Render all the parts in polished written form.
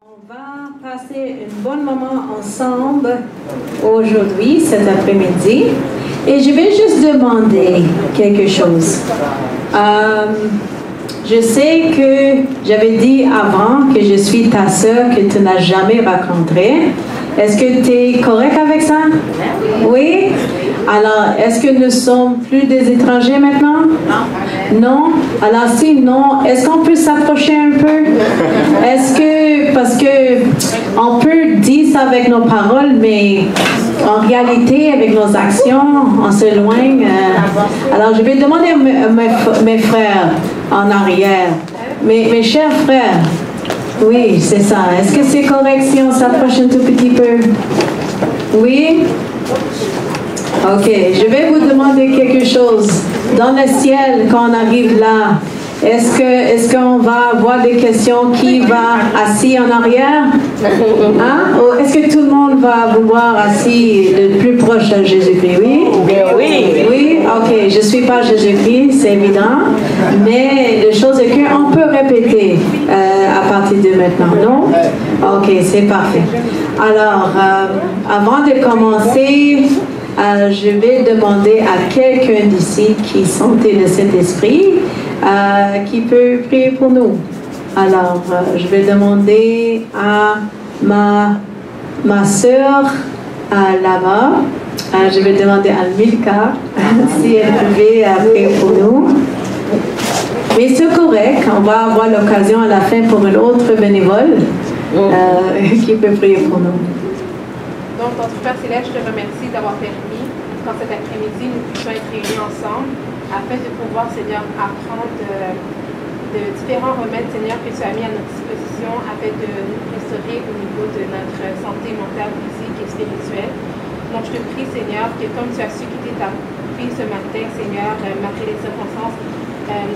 On va passer un bon moment ensemble aujourd'hui, cet après-midi, et je vais juste demander quelque chose. Je sais que j'avais dit avant que je suis ta sœur que tu n'as jamais rencontrée. Est-ce que tu es correct avec ça? Oui? Alors, est-ce que nous sommes plus des étrangers maintenant? Non? Alors, sinon, est-ce qu'on peut s'approcher un peu? Est-ce que, parce que on peut dire ça avec nos paroles, mais en réalité, avec nos actions, on s'éloigne. Alors, je vais demander à mes frères en arrière, mes chers frères. Oui, c'est ça. Est-ce que c'est correct si on s'approche un tout petit peu? Oui? Ok, je vais vous demander quelque chose. Dans le ciel, quand on arrive là, est-ce qu'on va avoir des questions qui va assis en arrière? Hein? Ou est-ce que tout le monde va vouloir assis le plus proche de Jésus-Christ? Oui? Oui. Oui? Ok, je ne suis pas Jésus-Christ, c'est évident. Mais la chose est qu'on peut répéter à partir de maintenant, non? Ok, c'est parfait. Alors, avant de commencer, je vais demander à quelqu'un d'ici qui sentait le Saint-Esprit qui peut prier pour nous. Alors, je vais demander à ma sœur là-bas, je vais demander à Milka si elle pouvait prier pour nous. Mais c'est correct, on va avoir l'occasion à la fin pour une autre bénévole qui peut prier pour nous. Donc, notre Père Céleste, je te remercie d'avoir permis qu'en cet après-midi, nous puissions être réunis ensemble afin de pouvoir, Seigneur, apprendre de différents remèdes, Seigneur, que tu as mis à notre disposition afin de nous restaurer au niveau de notre santé mentale, physique et spirituelle. Donc, je te prie, Seigneur, que comme tu as su quitter ta fille ce matin, Seigneur, malgré les circonstances,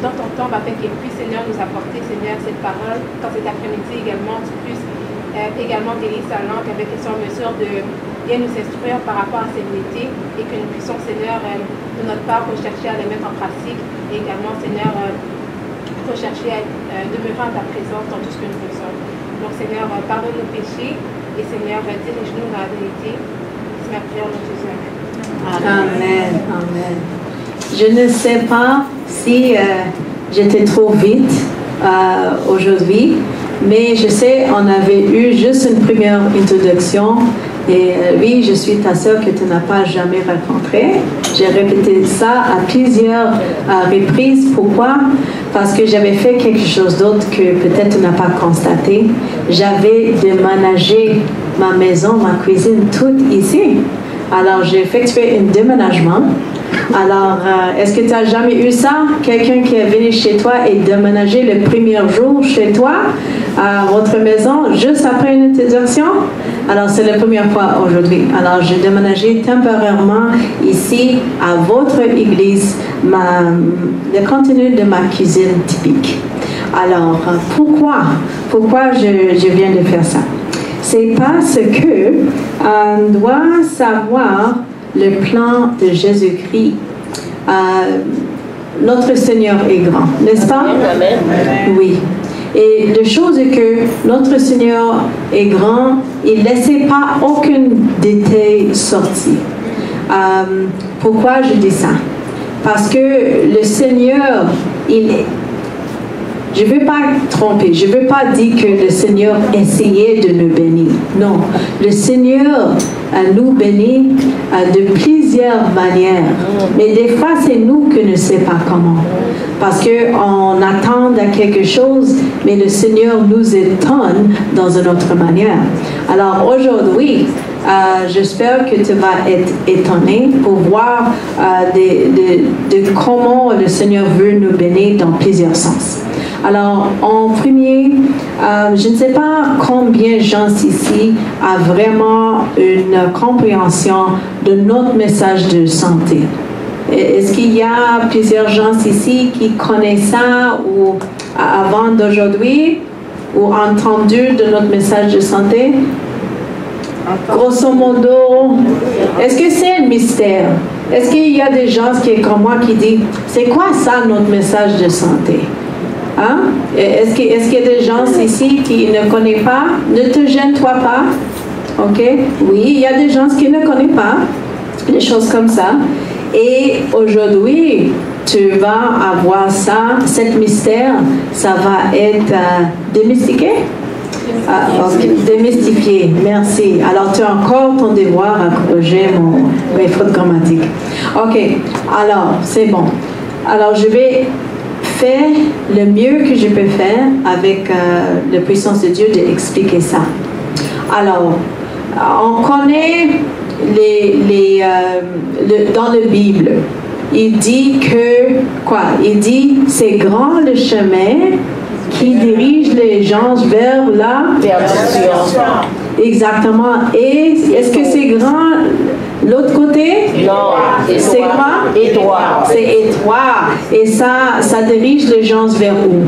dans ton temps, afin qu'elle puisse, Seigneur, nous apporter, Seigneur, cette parole, quand cet après-midi également, tu puisses également guérir sa langue avec qu'elle soit en mesure de bien nous instruire par rapport à ces vérités et que nous puissions, Seigneur, de notre part, rechercher à les mettre en pratique et également, Seigneur, rechercher à demeurer en ta présence dans tout ce que nous faisons. Donc, Seigneur, pardonne nos péchés et, Seigneur, dirige-nous dans la vérité. C'est ma prière dans Jésus. Amen. Amen. Je ne sais pas si j'étais trop vite aujourd'hui, mais je sais, on avait eu juste une première introduction. Et oui, je suis ta sœur que tu n'as pas jamais rencontrée. J'ai répété ça à plusieurs reprises. Pourquoi? Parce que j'avais fait quelque chose d'autre que peut-être tu n'as pas constaté. J'avais déménagé ma maison, ma cuisine, tout ici. Alors, j'ai effectué un déménagement. Alors, est-ce que tu n'as jamais eu ça? Quelqu'un qui est venu chez toi et déménagé le premier jour chez toi, à votre maison, juste après une introduction? Alors, c'est la première fois aujourd'hui. Alors, j'ai déménagé temporairement ici, à votre église, le contenu de ma cuisine typique. Alors, pourquoi je viens de faire ça? C'est parce que on doit savoir le plan de Jésus-Christ. Notre Seigneur est grand, n'est-ce pas? Amen. Oui. Et la chose est que notre Seigneur est grand, il ne laissait pas aucun détail sorti. Pourquoi je dis ça? Parce que le Seigneur, je ne veux pas tromper, je ne veux pas dire que le Seigneur essayait de nous bénir. Non, le Seigneur nous bénit de plusieurs manières. Mais des fois, c'est nous qui ne savons pas comment. Parce qu'on attend à quelque chose, mais le Seigneur nous étonne dans une autre manière. Alors aujourd'hui, j'espère que tu vas être étonné pour voir de comment le Seigneur veut nous bénir dans plusieurs sens. Alors, en premier, je ne sais pas combien de gens ici a vraiment une compréhension de notre message de santé. Est-ce qu'il y a plusieurs gens ici qui connaissent ça ou avant d'aujourd'hui ou entendu de notre message de santé? Grosso modo, est-ce que c'est un mystère? Est-ce qu'il y a des gens qui sont comme moi qui disent, c'est quoi ça notre message de santé? Hein? Est-ce qu'il y a des gens ici qui ne connaissent pas? Ne te gêne-toi pas. OK? Oui, il y a des gens qui ne connaissent pas. Des choses comme ça. Et aujourd'hui, tu vas avoir ça, cet mystère, ça va être démystifié. Démystifié, merci. Alors, tu as encore ton devoir à corriger mes fautes grammatiques. OK, alors, c'est bon. Alors, je vais faire le mieux que je peux faire avec la puissance de Dieu d'expliquer ça. Alors, on connaît dans la Bible, il dit que, quoi? Il dit, c'est grand le chemin qui dirige les gens vers la perdition. Exactement. Et est-ce que c'est grand l'autre côté? Non. C'est quoi? Étroit. C'est étroit. Et ça dirige les gens vers où?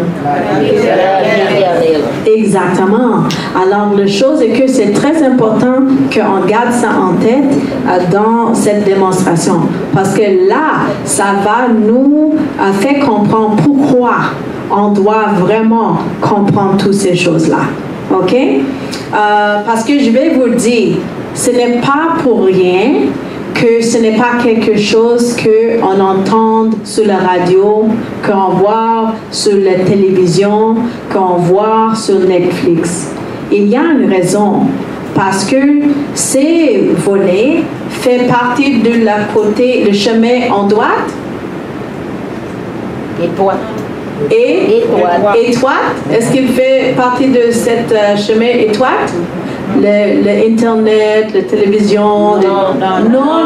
Exactement. Alors, la chose est que c'est très important qu'on garde ça en tête dans cette démonstration. Parce que là, ça va nous faire comprendre pourquoi on doit vraiment comprendre toutes ces choses-là. OK? Parce que je vais vous dire, ce n'est pas pour rien que ce n'est pas quelque chose qu'on entend sur la radio, qu'on voit sur la télévision, qu'on voit sur Netflix. Il y a une raison. Parce que ces volets font partie de la côté, le chemin en droite. Étroite. Et étroite. Est-ce qu'il fait partie de cette chemin étroite? Internet, la télévision. Non.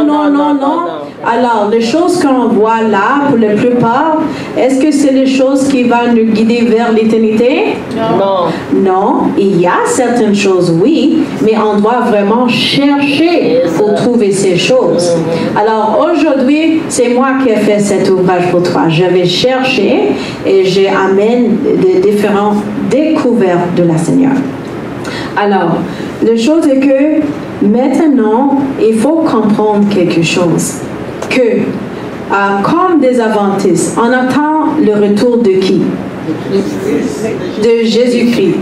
Alors, les choses qu'on voit là, pour la plupart, est-ce que c'est les choses qui vont nous guider vers l'éternité? Non. Il y a certaines choses, oui, mais on doit vraiment chercher pour trouver ces choses. Alors, aujourd'hui, c'est moi qui ai fait cet ouvrage pour toi. Je vais chercher et j'amène des différentes découvertes de la Seigneur. Alors, la chose est que maintenant, il faut comprendre quelque chose. Que, comme des adventistes, on attend le retour de qui? De Jésus-Christ.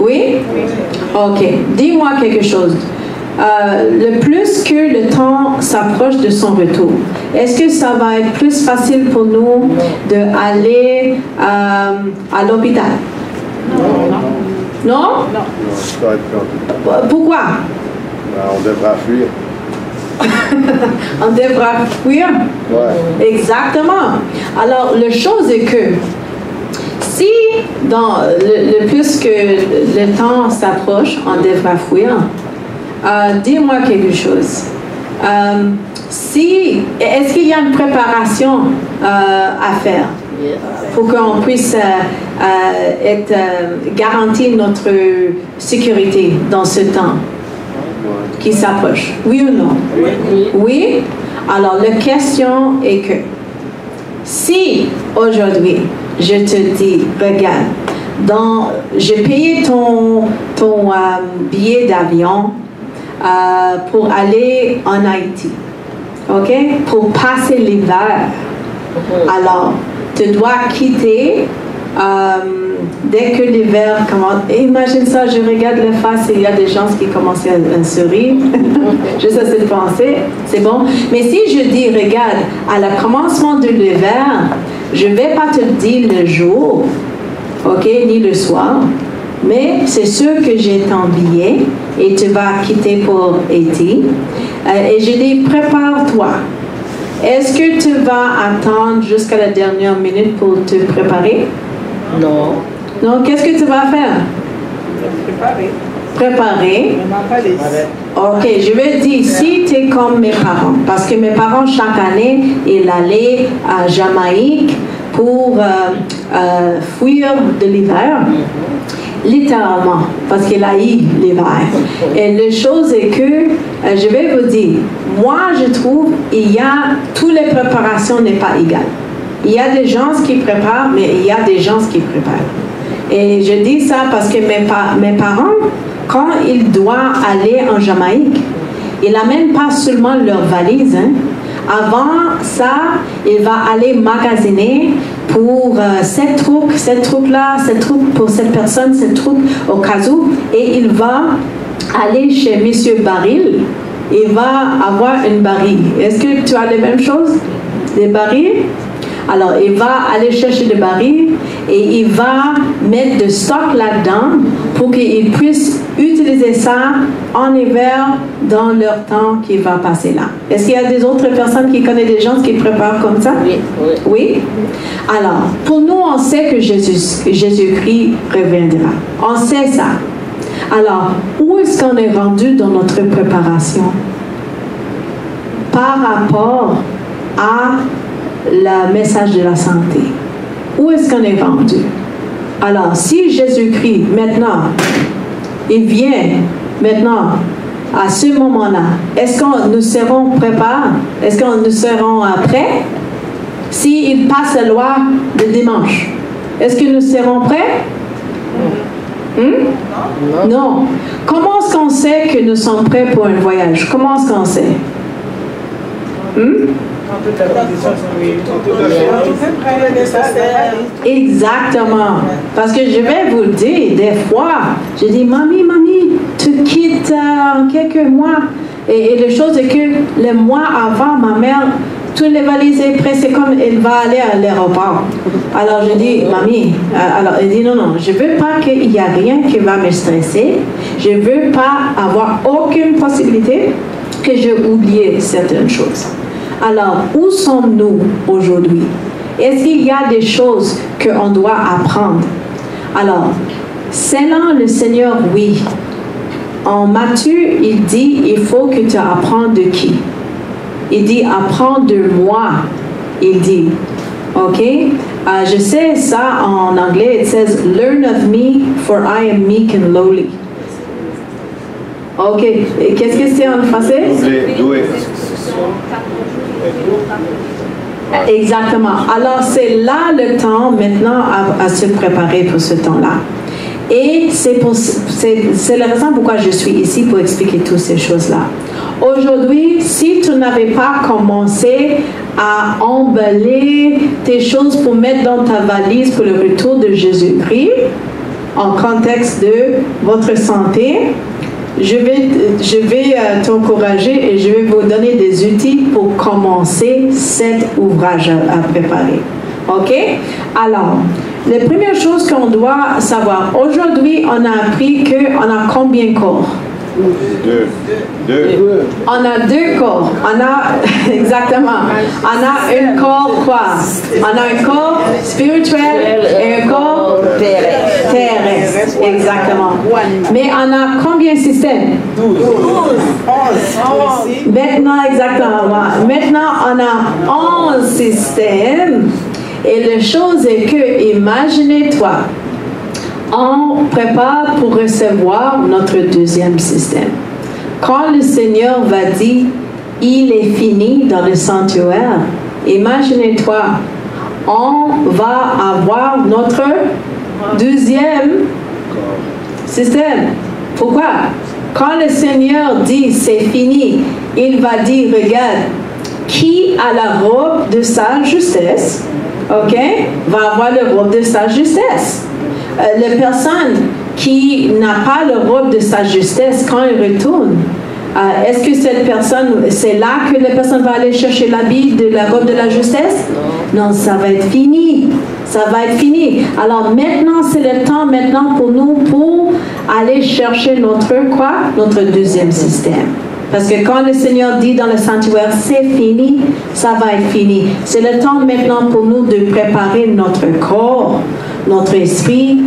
Oui? OK. Dis-moi quelque chose. Le plus que le temps s'approche de son retour, est-ce que ça va être plus facile pour nous d'aller à l'hôpital? Non? Pourquoi? On devra fuir. On devra fuir? Ouais. Exactement. Alors, la chose est que si dans le plus que le temps s'approche, on devra fuir, dis-moi quelque chose. Est-ce qu'il y a une préparation à faire pour qu'on puisse être garantir notre sécurité dans ce temps qui s'approche? Oui ou non? Oui? Alors, la question est que si aujourd'hui, je te dis, regarde, j'ai payé ton billet d'avion pour aller en Haïti, OK? Pour passer l'hiver. Alors, tu dois quitter dès que l'hiver commence. Imagine ça, je regarde la face et il y a des gens qui commencent à sourire. Juste à cette pensée, c'est bon. Mais si je dis, regarde, à le commencement de l'hiver, je ne vais pas te dire le jour, OK, ni le soir, mais c'est sûr que j'ai ton billet et tu vas quitter pour Haïti. Et je dis, prépare-toi. Est-ce que tu vas attendre jusqu'à la dernière minute pour te préparer? Non. Non, qu'est-ce que tu vas faire? Préparer. OK, je vais dire, si tu es comme mes parents, parce que mes parents, chaque année, ils allaient à Jamaïque pour fuir de l'hiver. Littéralement, parce qu'il a eu l'hiver. Et la chose est que, je vais vous dire, moi je trouve, toutes les préparations n'est pas égales. Il y a des gens qui préparent, mais il y a des gens qui préparent. Et je dis ça parce que mes parents, quand ils doivent aller en Jamaïque, ils n'amènent pas seulement leur valise, hein. Avant ça, il va aller magasiner pour cette troupe-là, cette troupe pour cette personne, cette troupe au cas où, et il va aller chez Monsieur Baril. Il va avoir une baril. Est-ce que tu as les mêmes choses? Des barils? Alors, il va aller chercher des barils et il va mettre de stock là-dedans pour qu'il puisse utiliser ça en hiver dans leur temps qu'il va passer là. Est-ce qu'il y a des autres personnes qui connaissent des gens qui préparent comme ça? Oui. Oui? Alors, pour nous, on sait que Jésus-Christ reviendra. On sait ça. Alors, où est-ce qu'on est rendu dans notre préparation par rapport à le message de la santé? Où est-ce qu'on est rendu? Alors, si Jésus-Christ, maintenant, il vient, maintenant, à ce moment-là, est-ce que nous serons préparés? Est-ce que nous serons prêts? S'il passe la loi de dimanche, est-ce que nous serons prêts? Non. Comment est-ce qu'on sait que nous sommes prêts pour un voyage? Comment est-ce qu'on sait? Exactement. Parce que je vais vous le dire, des fois, je dis, mamie, tu quittes en quelques mois. Et la chose est que le mois avant, ma mère, toutes les valises sont prêtes, c'est comme elle va aller à l'aéroport. Alors je dis, mamie, alors elle dit, non, je ne veux pas qu'il y ait rien qui va me stresser. Je ne veux pas avoir aucune possibilité que j'ai oublié certaines choses. Alors, où sommes-nous aujourd'hui? Est-ce qu'il y a des choses qu'on doit apprendre? Alors, selon le Seigneur, oui. En Matthieu, il dit, il faut que tu apprennes de qui? Il dit, apprends de moi. Il dit, ok? Je sais ça en anglais, it says, learn of me, for I am meek and lowly. Ok, qu'est-ce que c'est en français? Exactement. Alors, c'est là le temps maintenant à se préparer pour ce temps-là. Et c'est la raison pourquoi je suis ici pour expliquer toutes ces choses-là. Aujourd'hui, si tu n'avais pas commencé à emballer tes choses pour mettre dans ta valise pour le retour de Jésus-Christ, en contexte de votre santé, je vais t'encourager et je vais vous donner des outils pour commencer cet ouvrage à préparer. OK? Alors, la première chose qu'on doit savoir, aujourd'hui, on a appris qu'on a combien de corps? Deux. On a 2 corps. On a, exactement. On a un corps quoi? On a un corps spirituel et un corps terrestre. Exactement. Mais on a combien de systèmes? 12. Maintenant, exactement. Maintenant, on a 11 systèmes. Et la chose est que, imaginez-toi, on prépare pour recevoir notre 2e système. Quand le Seigneur va dire, il est fini dans le sanctuaire, imaginez-toi, on va avoir notre 2e système. Pourquoi? Quand le Seigneur dit, c'est fini, il va dire, regarde, qui a la robe de sa justesse, ok, va avoir la robe de sa justesse. La personne qui n'a pas la robe de sa justesse, quand elle retourne, est-ce que cette personne, c'est là que la personne va aller chercher l'habit de la robe de la justesse? Non, ça va être fini. Ça va être fini. Alors maintenant, c'est le temps maintenant pour nous pour aller chercher notre quoi? Notre 2e système. Parce que quand le Seigneur dit dans le sanctuaire, c'est fini, ça va être fini. C'est le temps maintenant pour nous de préparer notre corps, notre esprit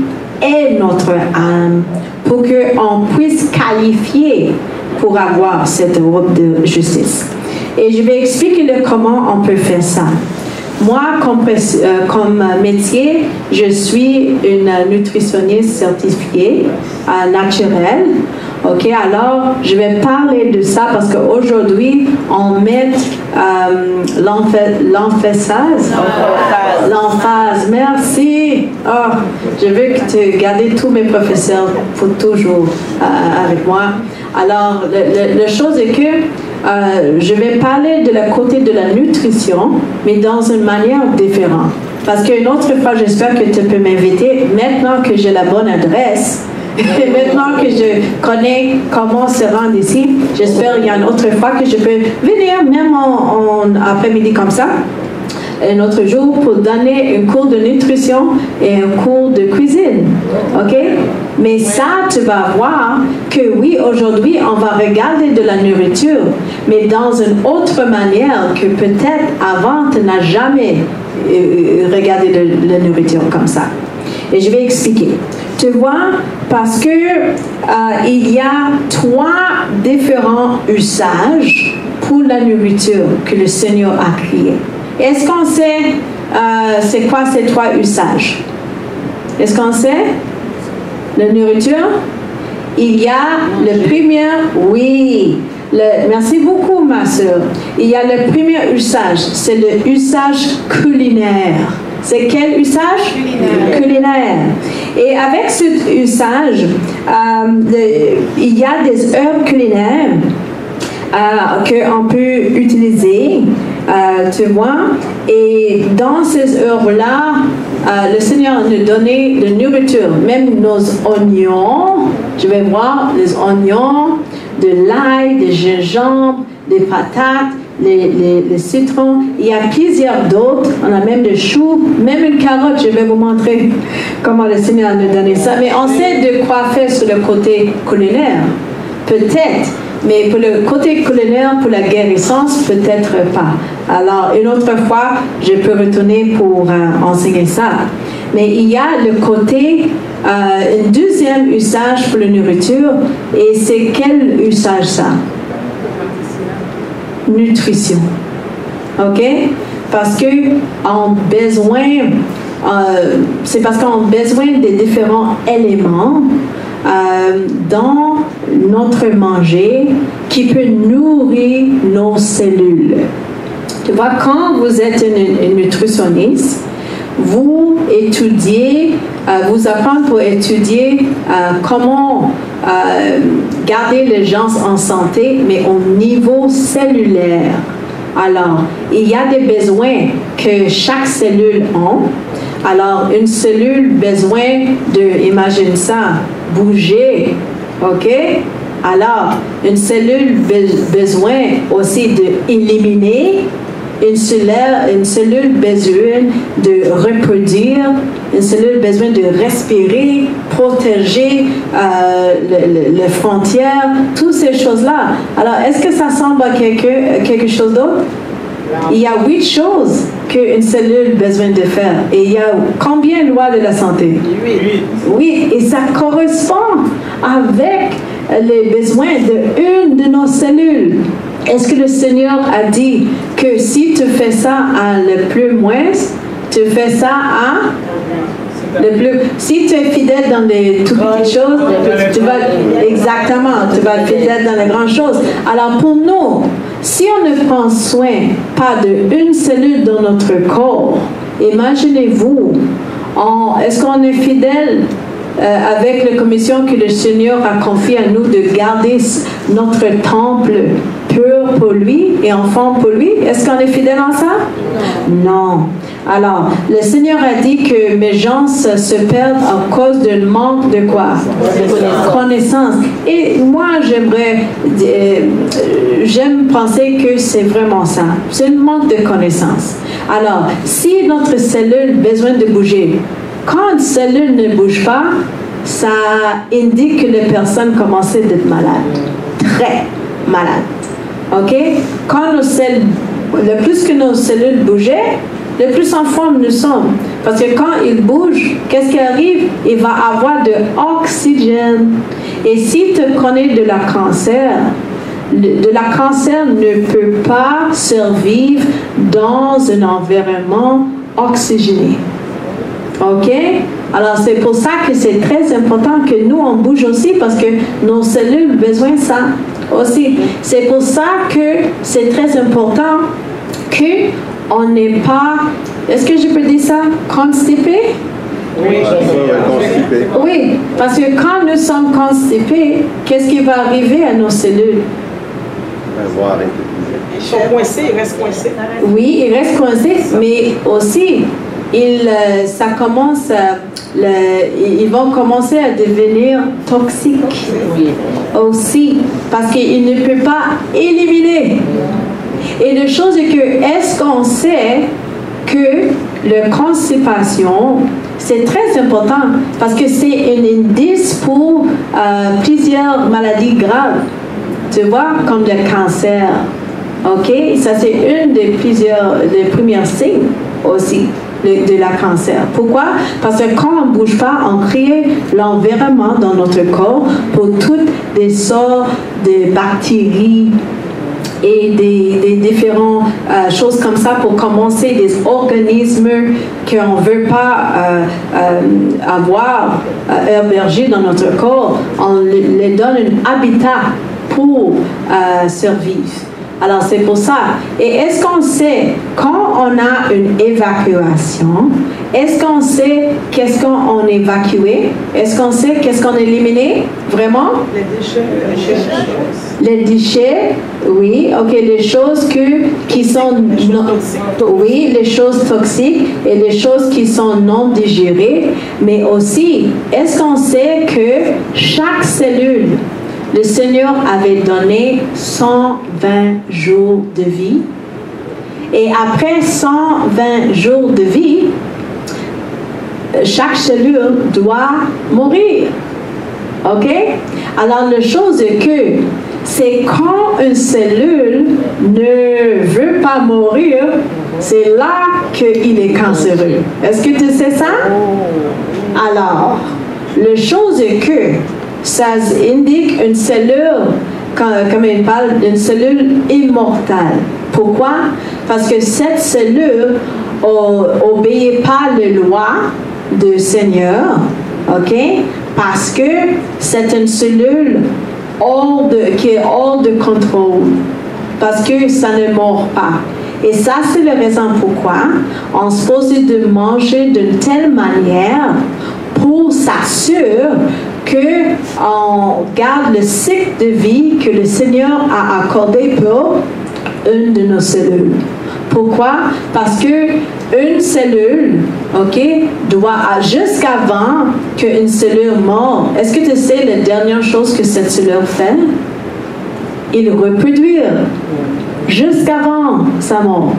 et notre âme pour qu'on puisse qualifier pour avoir cette robe de justice. Et je vais expliquer comment on peut faire ça. Moi, comme métier, je suis une nutritionniste certifiée naturelle. Ok, alors je vais parler de ça parce qu'aujourd'hui, on met l'emphase. Merci. Oh, je veux que tu gardes tous mes professeurs pour toujours avec moi. Alors, la chose est que je vais parler de la côté de la nutrition, mais dans une manière différente. Parce qu'une autre fois, j'espère que tu peux m'inviter, maintenant que j'ai la bonne adresse, et maintenant que je connais comment se rendre ici, j'espère qu'il y a une autre fois que je peux venir, même en après-midi comme ça, un autre jour, pour donner un cours de nutrition et un cours de cuisine. OK? Mais ça, tu vas voir que oui, aujourd'hui, on va regarder de la nourriture, mais dans une autre manière que peut-être avant, tu n'as jamais regardé de la nourriture comme ça. Et je vais expliquer. Tu vois, parce que il y a 3 différents usages pour la nourriture que le Seigneur a créé. Est-ce qu'on sait c'est quoi ces 3 usages? Est-ce qu'on sait? La nourriture? Il y a le premier, oui. Merci beaucoup, ma soeur. Il y a le premier usage, c'est le usage culinaire. C'est quel usage? Culinaire. Et avec cet usage, il y a des herbes culinaires qu'on peut utiliser, tu vois. Et dans ces herbes-là, le Seigneur nous donnait de nourriture, même nos oignons. Je vais voir les oignons, de l'ail, des gingembre, des patates, les citrons. Il y a plusieurs d'autres. On a même des choux, même une carotte. Je vais vous montrer comment le Seigneur nous donnait ça. Mais on sait de quoi faire sur le côté culinaire. Peut-être. Mais pour le côté culinaire, pour la guérissance, peut-être pas. Alors, une autre fois, je peux retourner pour enseigner ça. Mais il y a le côté, un deuxième usage pour la nourriture. Et c'est quel usage ça? Nutrition. OK? Parce que c'est parce qu'on a besoin des différents éléments dans notre manger qui peut nourrir nos cellules. Tu vois, quand vous êtes une nutritionniste, vous étudiez, vous apprenez pour étudier comment garder les gens en santé, mais au niveau cellulaire. Alors, il y a des besoins que chaque cellule a. Alors, une cellule besoin de, imagine ça, bouger, ok? Alors, une cellule besoin aussi d'éliminer, une cellule besoin de reproduire, une cellule besoin de respirer, protéger les frontières, toutes ces choses-là. Alors, est-ce que ça semble à quelque chose d'autre? Il y a 8 choses qu'une cellule a besoin de faire. Et il y a combien de lois de la santé? 8. Oui, et ça correspond avec les besoins d'une de nos cellules. Est-ce que le Seigneur a dit que si tu fais ça à le plus moins, tu fais ça à le plus... Si tu es fidèle dans les toutes petites choses, tu vas être fidèle dans les grandes choses. Alors pour nous, si on ne prend soin pas d'une cellule dans notre corps, imaginez-vous, est-ce qu'on est fidèle avec la commission que le Seigneur a confiée à nous de garder notre temple pur pour lui et en forme pour lui? Est-ce qu'on est fidèle en ça? Non. Alors, le Seigneur a dit que mes gens se perdent à cause d'un manque de quoi? De connaissance. Et moi, j'aime penser que c'est vraiment ça. C'est un manque de connaissance. Alors, si notre cellule a besoin de bouger, quand une cellule ne bouge pas, ça indique que les personnes commencent à être malades. Très malades. OK? Quand le plus que nos cellules bougeaient, le plus en forme nous sommes. Parce que quand ils bougent, qu'est-ce qui arrive? Il va avoir de l'oxygène. Et si tu connais de la cancer ne peut pas survivre dans un environnement oxygéné. OK? Alors, c'est pour ça que c'est très important que nous, on bouge aussi parce que nos cellules ont besoin de ça aussi. C'est pour ça que c'est très important qu'on n'est pas, est-ce que je peux dire ça, constipé? Oui, constipé. Oui, parce que quand nous sommes constipés, qu'est-ce qui va arriver à nos cellules? Avoir été coupé. Ils sont coincés, ils restent coincés. Oui, ils restent coincés, mais aussi, ça commence, ils vont commencer à devenir toxiques aussi, parce qu'ils ne peuvent pas éliminer. Et la chose est que, est-ce qu'on sait que la constipation, c'est très important, parce que c'est un indice pour plusieurs maladies graves, tu vois, comme le cancer. OK? Ça, c'est une des premiers signes aussi de la cancer. Pourquoi? Parce que quand on ne bouge pas, on crée l'environnement dans notre corps pour toutes des sortes de bactéries et des différentes choses comme ça pour commencer des organismes qu'on ne veut pas avoir hébergés dans notre corps. On les donne un habitat pour survivre. Alors, c'est pour ça. Et est-ce qu'on sait, quand on a une évacuation, est-ce qu'on sait qu'est-ce qu'on évacue? Est-ce qu'on sait qu'est-ce qu'on a éliminé? Vraiment? Les déchets. Les déchets, oui. OK, les choses qui sont... Oui, les choses toxiques et les choses qui sont non digérées. Mais aussi, est-ce qu'on sait que chaque cellule, le Seigneur avait donné 120 jours de vie. Et après 120 jours de vie, chaque cellule doit mourir. OK? Alors, la chose est que c'est quand une cellule ne veut pas mourir, c'est là qu'il est cancéreux. Est-ce que tu sais ça? Alors, la chose est que ça indique une cellule, comme il parle, une cellule immortelle. Pourquoi? Parce que cette cellule n'obéit pas les lois du Seigneur, OK? Parce que c'est une cellule qui est hors de contrôle. Parce que ça ne mord pas. Et ça, c'est la raison pourquoi on se pose de manger d'une telle manière pour s'assurer qu'on garde le cycle de vie que le Seigneur a accordé pour une de nos cellules. Pourquoi? Parce que une cellule, OK, doit, jusqu'avant qu'une cellule meure, est-ce que tu sais la dernière chose que cette cellule fait? Il reproduit jusqu'avant sa mort.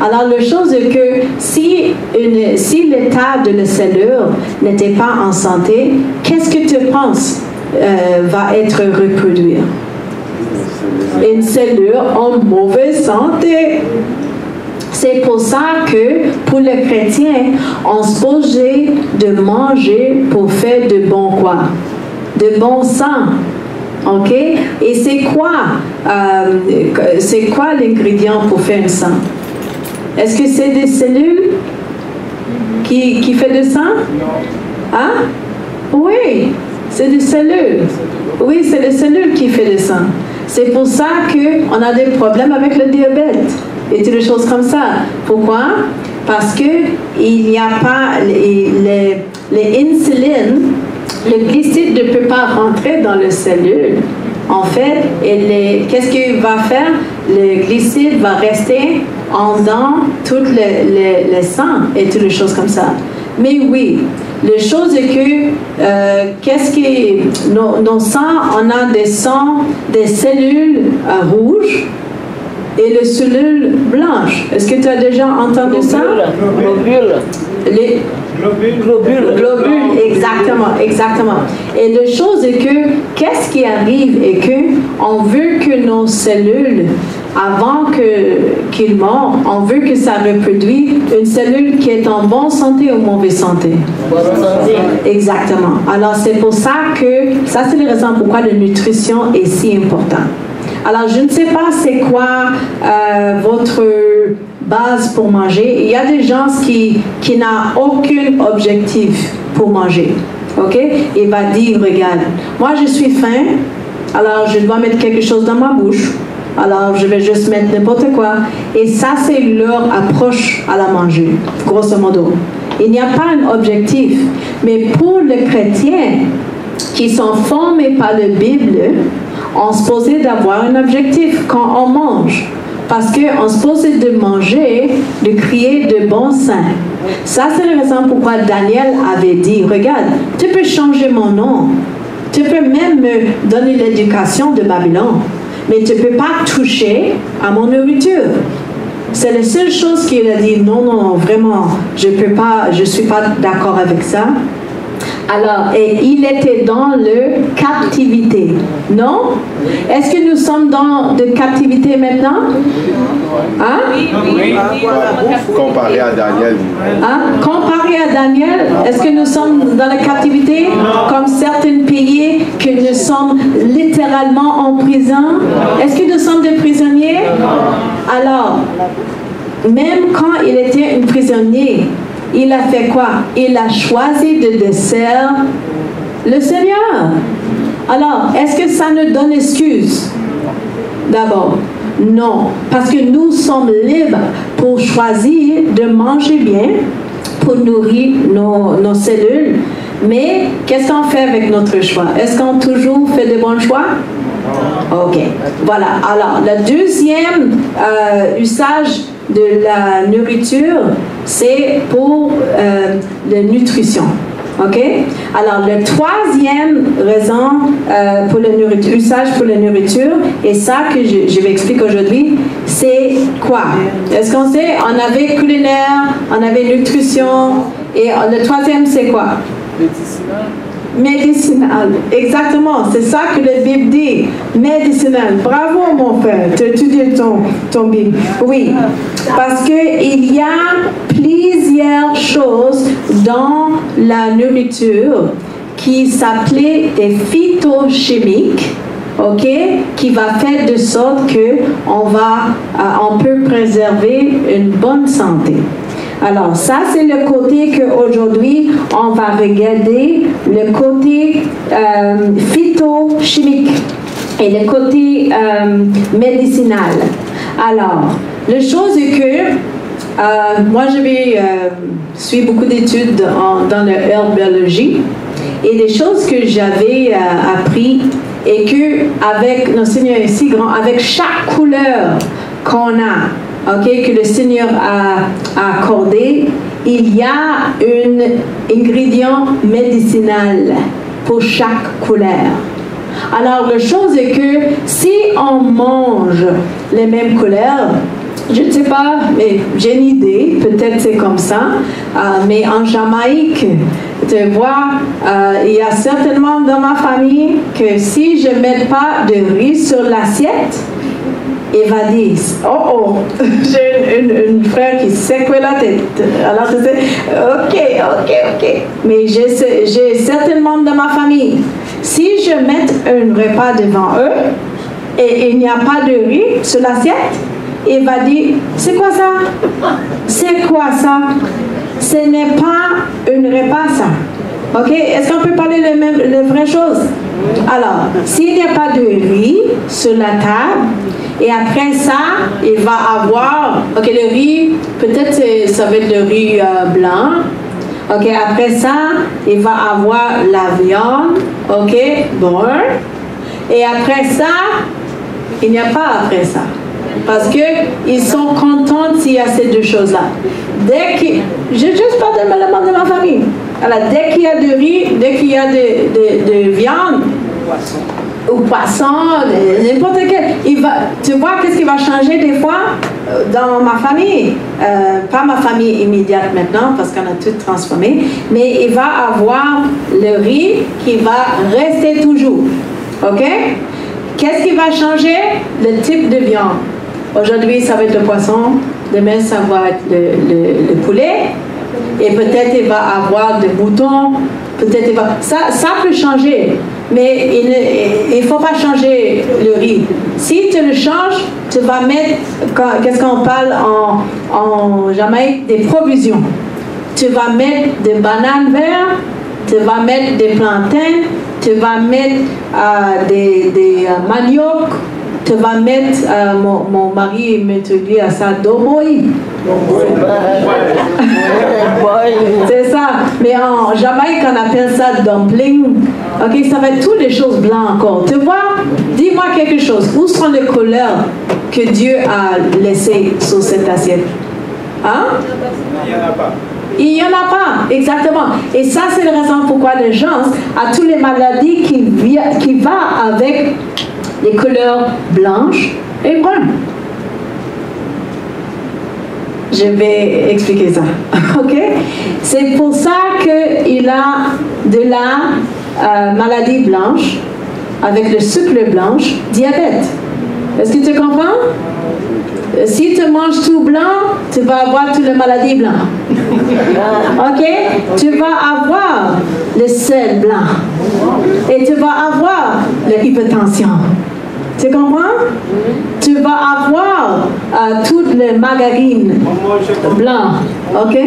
Alors, la chose est que si l'état de la cellule n'était pas en santé, qu'est-ce que tu penses va être reproduit? Une cellule en mauvaise santé. C'est pour ça que, pour les chrétiens, on se pose de manger pour faire de bon quoi? De bon sang. OK? Et c'est quoi l'ingrédient pour faire un sang? Est-ce que c'est des cellules qui fait du sang? Hein? Oui, c'est des cellules. Oui, c'est les cellules qui font du sang. C'est pour ça qu'on a des problèmes avec le diabète et toutes les choses comme ça. Pourquoi? Parce qu'il n'y a pas les insulines, le glucide ne peut pas rentrer dans les cellules. En fait, qu'est-ce qu'il va faire? Le glucide va rester dans tout le sang et toutes les choses comme ça. Mais oui, la chose est que nos sangs, on a des cellules rouges et les cellules blanches. Est-ce que tu as déjà entendu ça? Globules, exactement. Et la chose est que, qu'est-ce qui arrive est que on veut que nos cellules, avant qu'ils meurent, on veut que ça reproduise une cellule qui est en bonne santé ou mauvaise santé. Bonne santé. Exactement. Alors, c'est pour ça que, ça c'est la raison pourquoi la nutrition est si importante. Alors, je ne sais pas c'est quoi votre base pour manger. Il y a des gens qui n'ont aucun objectif pour manger. OK? Il va dire, regarde, moi je suis faim, alors je dois mettre quelque chose dans ma bouche. Alors je vais juste mettre n'importe quoi. Et ça, c'est leur approche à la manger, grosso modo. Il n'y a pas un objectif. Mais pour les chrétiens qui sont formés par la Bible, on se posait d'avoir un objectif quand on mange. Parce qu'on se posait de manger, de créer de bons seins. Ça, c'est la raison pourquoi Daniel avait dit, regarde, tu peux changer mon nom. Tu peux même me donner l'éducation de Babylone. Mais tu ne peux pas toucher à mon nourriture. C'est la seule chose qu'il a dit, non, non, vraiment, je ne suis pas d'accord avec ça. Alors, et il était dans la captivité, non? Est-ce que nous sommes dans de captivité maintenant? Hein? Oui. Comparé à Daniel. Hein? Comparé à Daniel, est-ce que nous sommes dans la captivité? Comme certains pays que nous sommes littéralement en prison? Est-ce que nous sommes des prisonniers? Alors, même quand il était un prisonnier, il a fait quoi? Il a choisi de dessert le Seigneur. Alors, est-ce que ça nous donne excuse? D'abord, non. Parce que nous sommes libres pour choisir de manger bien, pour nourrir nos cellules. Mais qu'est-ce qu'on fait avec notre choix? Est-ce qu'on toujours fait de bons choix? Ok. Voilà. Alors, le deuxième usage de la nourriture, c'est pour la nutrition. OK? Alors, la troisième raison pour la nourriture, usage pour la nourriture, et ça que je vais expliquer aujourd'hui, c'est quoi? Est-ce qu'on sait? On avait culinaire, on avait nutrition, et le troisième, c'est quoi? Médicinal, exactement, c'est ça que la Bible dit, médicinal. Bravo mon frère, tu étudies ton Bible. Oui, parce qu'il y a plusieurs choses dans la nourriture qui s'appelait des phytochimiques, ok, qui va faire de sorte que on peut préserver une bonne santé. Alors, ça, c'est le côté qu'aujourd'hui, on va regarder, le côté phytochimique et le côté médicinal. Alors, la chose est que moi, je vais suivre beaucoup d'études dans la herbiologie et des choses que j'avais appris et que avec nos Seigneurs est si grand, avec chaque couleur qu'on a, que le Seigneur a accordé, il y a un ingrédient médicinal pour chaque couleur. Alors, la chose est que si on mange les mêmes couleurs, je ne sais pas, mais j'ai une idée, peut-être c'est comme ça, mais en Jamaïque, tu vois, il y a certainement dans ma famille que si je ne mets pas de riz sur l'assiette, il va dire, oh, j'ai une frère qui secoue la tête. Alors je sais, ok. Mais j'ai certainement dans ma famille, si je mets un repas devant eux et il n'y a pas de riz sur l'assiette, il va dire, c'est quoi ça? C'est quoi ça? Ce n'est pas un repas ça. Ok? Est-ce qu'on peut parler les vraies choses? Alors, s'il n'y a pas de riz sur la table, et après ça, il va avoir, ok, le riz, peut-être ça va être le riz blanc. Ok, après ça, il va avoir la viande, ok, bon. Et après ça, il n'y a pas après ça. Parce qu'ils sont contents s'il y a ces deux choses-là. Je juste parle de ma famille. Alors, dès qu'il y a de riz, dès qu'il y a de viande, ou poisson, n'importe quel, tu vois qu'est-ce qui va changer des fois dans ma famille, pas ma famille immédiate maintenant parce qu'on a tout transformé, mais il va avoir le riz qui va rester toujours, ok? Qu'est-ce qui va changer? Le type de viande. Aujourd'hui ça va être le poisson, demain ça va être le poulet, et peut-être il va avoir des moutons, peut-être ça peut changer. Mais il ne faut pas changer le riz. Si tu le changes, tu vas mettre, qu'est-ce qu'on parle en Jamaïque, des provisions. Tu vas mettre des bananes vertes, tu vas mettre des plantains, tu vas mettre des manioc, tu vas mettre, mon mari me dit à ça, doboy. C'est ça. Mais en Jamaïque, on appelle ça dumpling. Ok, ça va être toutes les choses blanches encore. Tu vois, dis-moi quelque chose. Où sont les couleurs que Dieu a laissées sur cette assiette? Hein? Il n'y en a pas. Il n'y en a pas, exactement. Et ça, c'est la raison pourquoi les gens, à toutes les maladies qui vont avec les couleurs blanches et brunes. Je vais expliquer ça. Ok? C'est pour ça qu'il a de la maladie blanche, avec le sucre blanche, diabète. Est-ce que tu comprends? Si tu manges tout blanc, tu vas avoir toutes les maladies blanches. Ok? Tu vas avoir le sel blanc. Et tu vas avoir l'hypertension. Tu comprends? Tu vas avoir toutes les margarines blancs. Ok?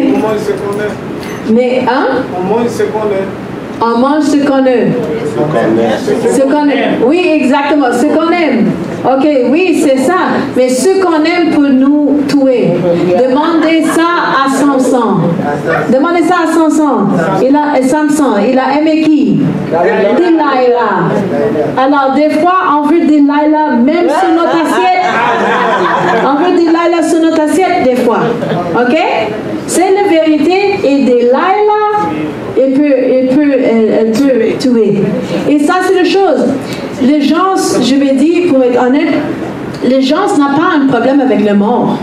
Mais, hein? On mange ce qu'on aime. Ce qu'on aime. Oui, exactement. Ce qu'on aime. Ok, oui, c'est ça. Mais ce qu'on aime pour nous tuer. Demandez ça à Samson. Demandez ça à Samson. Samson, il a aimé qui? Delilah. Alors, des fois, on veut Delilah même sur notre assiette. On veut Delilah sur notre assiette, des fois. Ok? C'est la vérité. Et Delilah, elle peut tuer. Et ça, c'est la chose. Les gens, je vais dire, pour être honnête, les gens n'ont pas un problème avec le mort.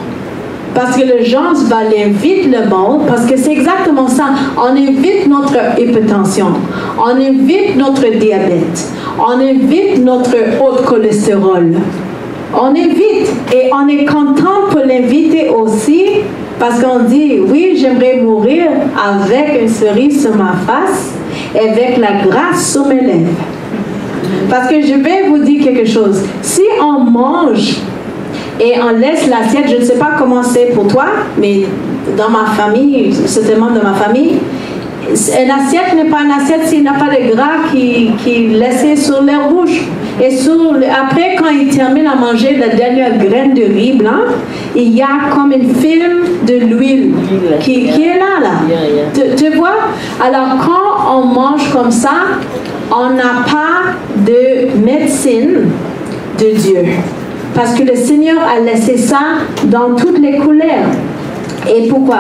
Parce que les gens vont éviter le mort, parce que c'est exactement ça. On évite notre hypertension, on évite notre diabète, on évite notre haut cholestérol. On évite, et on est content pour l'inviter aussi, parce qu'on dit, oui, j'aimerais mourir avec une cerise sur ma face et avec la grâce sur mes lèvres. Parce que je vais vous dire quelque chose. Si on mange et on laisse l'assiette, je ne sais pas comment c'est pour toi, mais dans ma famille, certainement dans ma famille, une assiette n'est pas une assiette s'il n'y a pas de gras qui est laissé sur leur bouche. Et après, quand ils terminent à manger la dernière graine de riz blanc, il y a comme une film de l'huile qui est là. Tu vois? Alors, quand on mange comme ça, on n'a pas de médecine de Dieu. Parce que le Seigneur a laissé ça dans toutes les couleurs. Et pourquoi?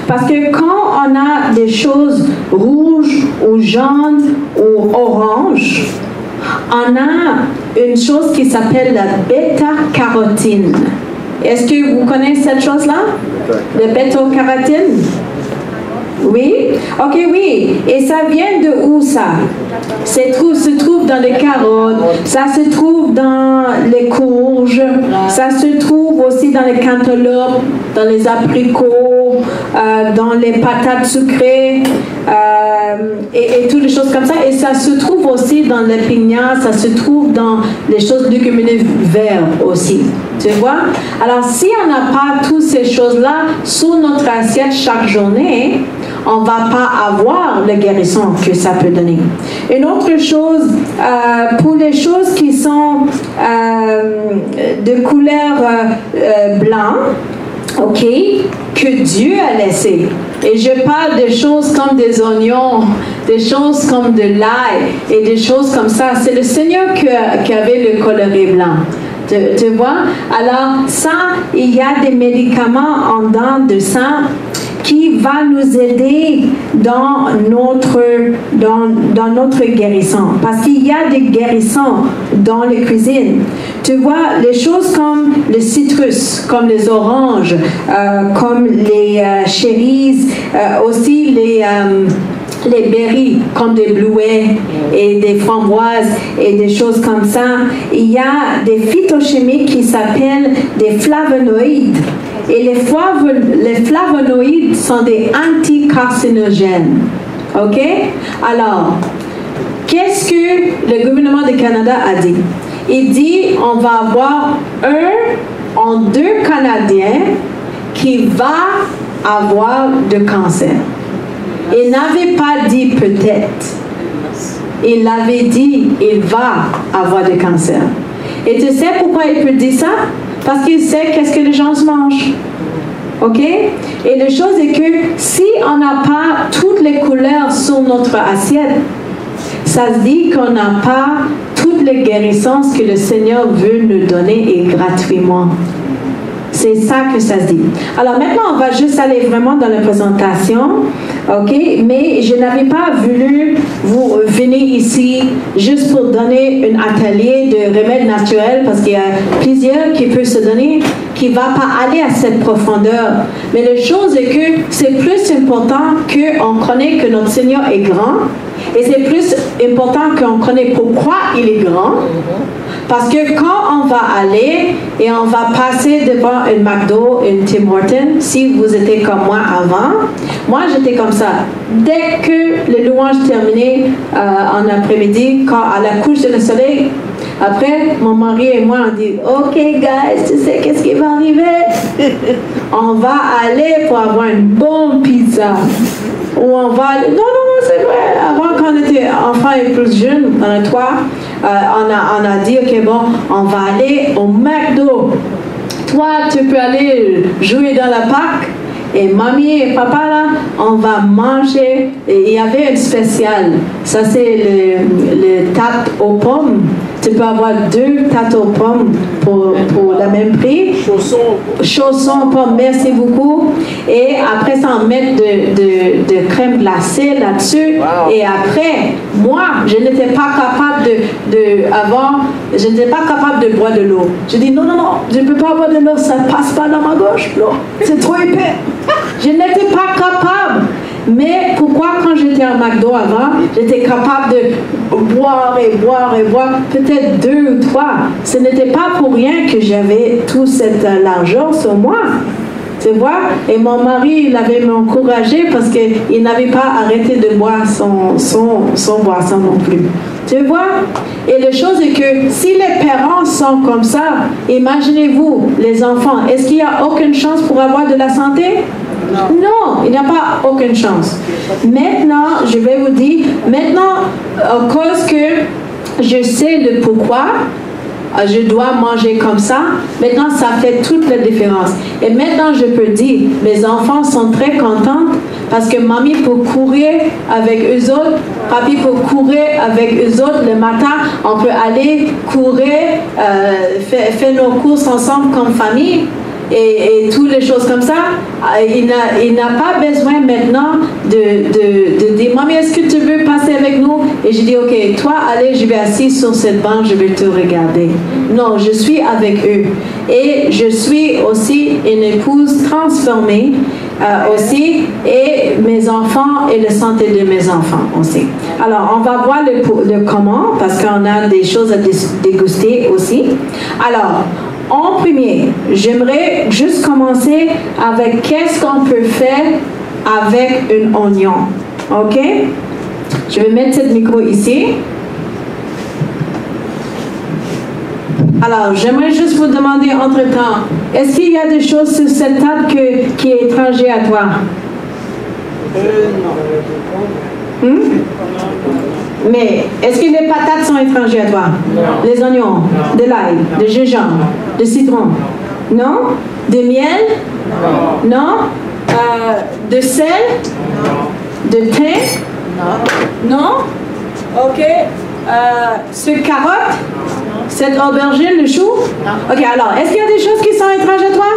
Parce que quand on a des choses rouges ou jaunes ou oranges, on a une chose qui s'appelle la bêta-carotène. Est-ce que vous connaissez cette chose-là? Le bêta-carotène? Oui? Ok, oui. Et ça vient de où ça? Se trouve dans les carottes, ça se trouve dans les courges, ça se trouve aussi dans les cantaloupes, dans les abricots, dans les patates sucrées et toutes les choses comme ça. Et ça se trouve aussi dans les pignats, ça se trouve dans les choses légumineuses vertes aussi. Tu vois? Alors, si on n'a pas toutes ces choses-là sur notre assiette chaque journée, on ne va pas avoir la guérison que ça peut donner. Une autre chose, pour les choses qui sont de couleur blanc, ok, que Dieu a laissé. Et je parle de choses comme des oignons, des choses comme de l'ail et des choses comme ça. C'est le Seigneur qui avait le coloré blanc. Tu vois? Alors, ça, il y a des médicaments en dedans de ça qui va nous aider dans notre guérison. Parce qu'il y a des guérissons dans les cuisines. Tu vois, les choses comme le citrus, comme les oranges, comme les cherries, aussi les berries, comme des bleuets et des framboises et des choses comme ça. Il y a des phytochimiques qui s'appellent des flavonoïdes. Et les flavonoïdes sont des anticarcinogènes. OK? Alors, qu'est-ce que le gouvernement du Canada a dit? Il dit on va avoir 1 en 2 Canadiens qui va avoir de cancer. Il n'avait pas dit peut-être. Il avait dit il va avoir de cancer. Et tu sais pourquoi il peut dire ça? Parce qu'il sait qu'est-ce que les gens se mangent. OK? Et la chose est que si on n'a pas toutes les couleurs sur notre assiette, ça se dit qu'on n'a pas toutes les guérissances que le Seigneur veut nous donner et gratuitement. C'est ça que ça se dit. Alors maintenant, on va juste aller vraiment dans la présentation, ok? Mais je n'avais pas voulu vous venir ici juste pour donner un atelier de remèdes naturels parce qu'il y a plusieurs qui peuvent se donner, qui ne va pas aller à cette profondeur. Mais la chose est que c'est plus important qu'on connaisse que notre Seigneur est grand et c'est plus important qu'on connaisse pourquoi il est grand. Parce que quand on va aller et on va passer devant une McDo, une Tim Hortons, si vous étiez comme moi avant, moi j'étais comme ça. Dès que le louange terminait en après-midi, quand à la couche de le soleil, après, mon mari et moi, on dit, OK, guys, tu sais qu'est-ce qui va arriver? On va aller pour avoir une bonne pizza. Ou on va aller... Non, c'est vrai. Avant, quand on était enfant et plus jeune, on a dit, OK, bon, on va aller au McDo. Toi, tu peux aller jouer dans la parc. Et mamie et papa, là, on va manger. Et il y avait une spéciale. Ça, c'est le tarte aux pommes. Tu peux avoir 2 tartes aux pommes pour le même prix. Chaussons aux pommes, merci beaucoup. Et après ça, on met de crème glacée là-dessus. Wow. Et après, moi, je n'étais pas capable avant, je n'étais pas capable de boire de l'eau. Je dis non, je ne peux pas boire de l'eau, ça ne passe pas dans ma gauche, l'eau. C'est trop épais. Je n'étais pas capable. Mais pourquoi quand j'étais à McDo avant, j'étais capable de boire et boire et boire, peut-être 2 ou 3. Ce n'était pas pour rien que j'avais tout cette largeur sur moi. Tu vois? Et mon mari, il avait m'encouragé parce qu'il n'avait pas arrêté de boire son boisson non plus. Tu vois? Et la chose est que si les parents sont comme ça, imaginez-vous, les enfants, est-ce qu'il n'y a aucune chance pour avoir de la santé? Non, il n'y a pas aucune chance. Maintenant, je vais vous dire, maintenant, à cause que je sais le pourquoi, je dois manger comme ça, maintenant ça fait toute la différence. Et maintenant je peux dire, mes enfants sont très contents parce que mamie peut courir avec eux autres, papi peut courir avec eux autres le matin, on peut aller courir, faire nos courses ensemble comme famille. Et toutes les choses comme ça, il n'a pas besoin maintenant de dire, mamie, est-ce que tu veux passer avec nous? Et je dis, OK, toi, allez, je vais assis sur cette banque, je vais te regarder. Non, je suis avec eux. Et je suis aussi une épouse transformée aussi, et mes enfants et la santé de mes enfants aussi. Alors, on va voir le comment, parce qu'on a des choses à déguster aussi. Alors, en premier, j'aimerais juste commencer avec qu'est-ce qu'on peut faire avec un oignon. OK? Je vais mettre ce micro ici. Alors, j'aimerais juste vous demander entre-temps, est-ce qu'il y a des choses sur cette table qui est étranger à toi? Non. Mais est-ce que les patates sont étrangères à toi? Non. Les oignons, de l'ail, de gingembre, de citron? Non? De miel? Non. Non? De sel? Non. De thym? Non. Non? OK. Ce carotte? Cette aubergine, le chou? Non. OK, alors, est-ce qu'il y a des choses qui sont étrangères à toi?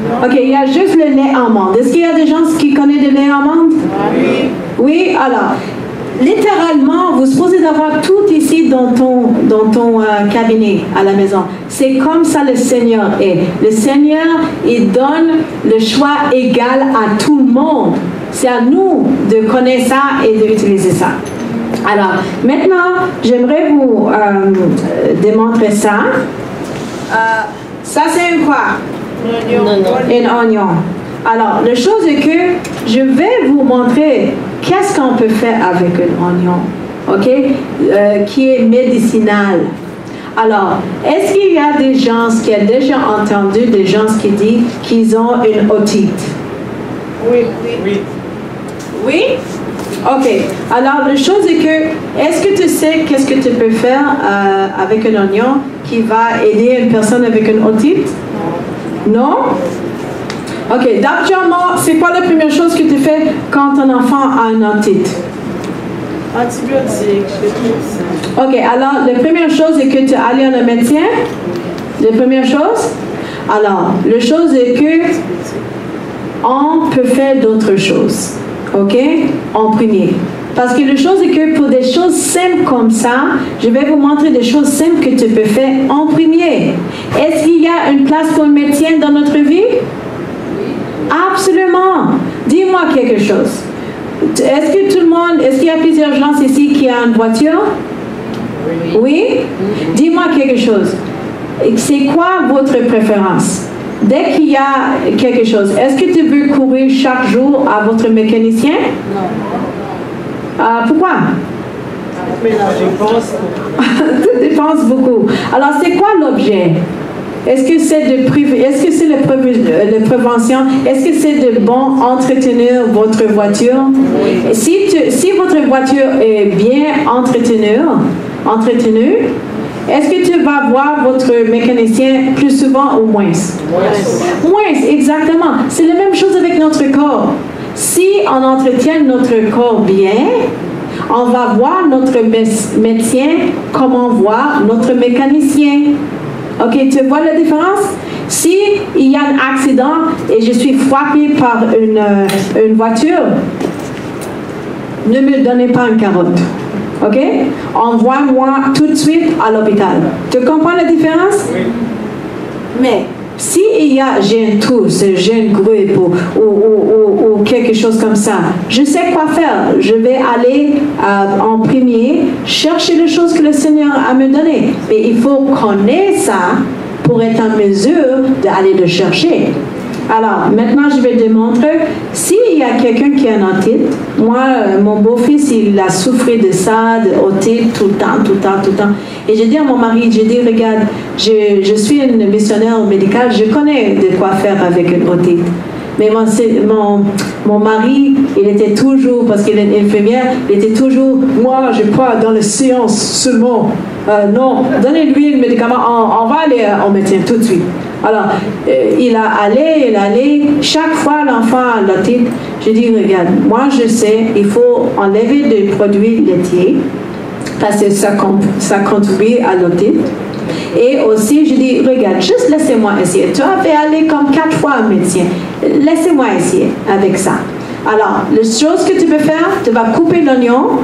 Non. OK, il y a juste le lait amande. Est-ce qu'il y a des gens qui connaissent le lait amande? Oui. Oui, alors... Littéralement, vous supposez avoir tout ici dans ton cabinet à la maison. C'est comme ça le Seigneur est. Le Seigneur, il donne le choix égal à tout le monde. C'est à nous de connaître ça et d'utiliser ça. Alors, maintenant, j'aimerais vous démontrer ça. Ça, c'est un quoi? Un oignon. Alors, la chose est que je vais vous montrer qu'est-ce qu'on peut faire avec un oignon, ok, qui est médicinal. Alors, est-ce qu'il y a des gens qui ont déjà entendu des gens qui disent qu'ils ont une otite? Oui. Oui? OK. Alors, la chose est que, est-ce que tu sais qu'est-ce que tu peux faire avec un oignon qui va aider une personne avec une otite? Non? OK. D'abord, c'est quoi la première chose que tu fais quand ton enfant a une otite? Antibiotiques, je fais tout ça. OK. Alors, la première chose est que tu es allé à un médecin. La première chose. Alors, la chose est que on peut faire d'autres choses. OK? En premier. Parce que la chose est que pour des choses simples comme ça, je vais vous montrer des choses simples que tu peux faire en premier. Est-ce qu'il y a une place pour le médecin dans notre vie? Absolument. Dis-moi quelque chose. Est-ce que tout le monde, est-ce qu'il y a plusieurs gens ici qui ont une voiture? Oui? Dis-moi quelque chose. C'est quoi votre préférence? Dès qu'il y a quelque chose, est-ce que tu veux courir chaque jour à votre mécanicien? Non. Pourquoi? Tu dépenses beaucoup. Alors, c'est quoi l'objet? Est-ce que c'est la prévention? Est-ce que c'est de bon entretenir votre voiture? Oui. Si votre voiture est bien entretenue, est-ce que tu vas voir votre mécanicien plus souvent ou moins? Moins, exactement. C'est la même chose avec notre corps. Si on entretient notre corps bien, on va voir notre médecin comme on voit notre mécanicien. OK, tu vois la différence? Si il y a un accident et je suis frappé par une voiture, ne me donnez pas une carotte. OK? Envoie-moi tout de suite à l'hôpital. Tu comprends la différence? Oui. Mais si j'ai un tousse, j'ai une grippe ou quelque chose comme ça, je sais quoi faire. Je vais aller en premier chercher les choses que le Seigneur a me données. Mais il faut connaître ça pour être en mesure d'aller le chercher. Alors, maintenant, je vais te montrer, s'il y a quelqu'un qui a une otite, moi, mon beau-fils, il a souffert de ça, de otite, tout le temps. Et j'ai dit à mon mari, regarde, je suis une missionnaire médicale, je connais de quoi faire avec une otite. Mais mon mari, il était toujours, parce qu'il est infirmière, il était toujours, moi, je crois dans les sciences seulement. Non, donnez-lui le médicament, on va aller au médecin tout de suite. Alors, il allait, chaque fois l'enfant a l'otite, je dis, regarde, moi je sais, il faut enlever des produits laitiers, parce que ça contribue à l'otite. Et aussi, je dis, regarde, juste laissez-moi essayer. Tu vas aller comme 4 fois au médecin. Laissez-moi essayer avec ça. Alors, la chose que tu peux faire, tu vas couper l'oignon.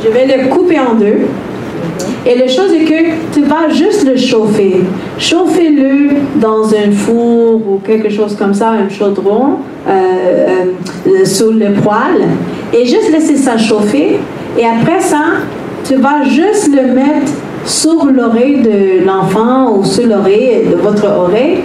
Je vais le couper en deux. Et la chose est que tu vas juste le chauffer. Chauffez-le dans un four ou quelque chose comme ça, un chaudron, sous le poêle. Et juste laisser ça chauffer. Et après ça, tu vas juste le mettre sur l'oreille de l'enfant ou sur l'oreille de votre oreille.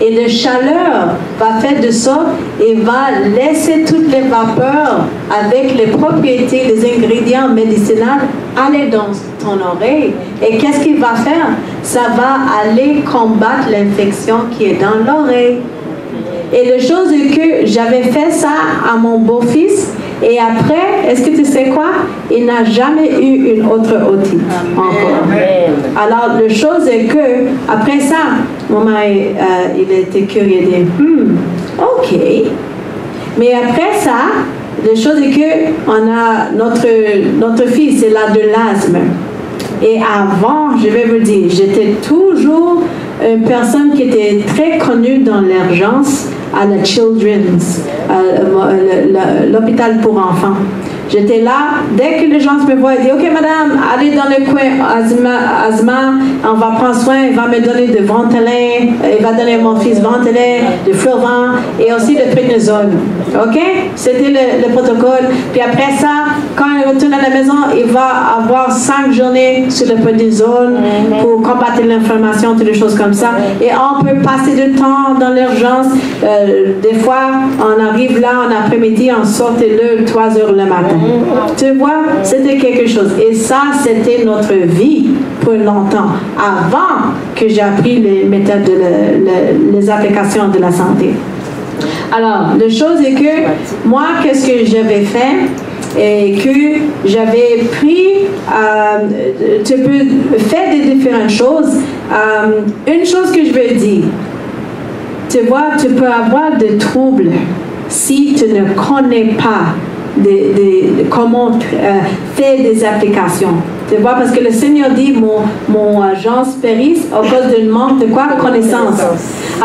Et la chaleur va faire de sorte et va laisser toutes les vapeurs avec les propriétés, les ingrédients médicinaux aller dans ton oreille. Et qu'est-ce qu'il va faire? Ça va aller combattre l'infection qui est dans l'oreille. Et la chose est que j'avais fait ça à mon beau-fils. Et après, est-ce que tu sais quoi? Il n'a jamais eu une autre otite encore. Alors, la chose est que, après ça, mon mari, il était curieux, il dit, OK. Mais après ça, la chose est que on a notre fils, il a de l'asthme. Et avant, je vais vous dire, j'étais toujours une personne qui était très connue dans l'urgence à la Children's, l'hôpital pour enfants. J'étais là, dès que les gens me voient, ils disent, OK madame, allez dans le coin asthma, on va prendre soin, il va me donner de Ventolin, il va donner à mon fils Ventolin, de Flovent et aussi de Prednisone. OK? C'était le protocole. Puis après ça, quand il retourne à la maison, il va avoir 5 journées sur le Prednisone pour combattre l'inflammation, toutes les choses comme ça. Et on peut passer du temps dans l'urgence. Des fois, on arrive là en après-midi, on sortait-le 3 heures le matin. Tu vois, c'était quelque chose. Et ça, c'était notre vie pour longtemps, avant que j'ai appris les méthodes, les applications de la santé. Alors, la chose est que moi, qu'est-ce que j'avais fait? Et que j'avais pris, tu peux faire des différentes choses. Une chose que je veux dire, tu vois, tu peux avoir des troubles si tu ne connais pas comment faire des applications. Tu vois, parce que le Seigneur dit, mon agence périsse à cause d'un manque de quoi? Connaissance.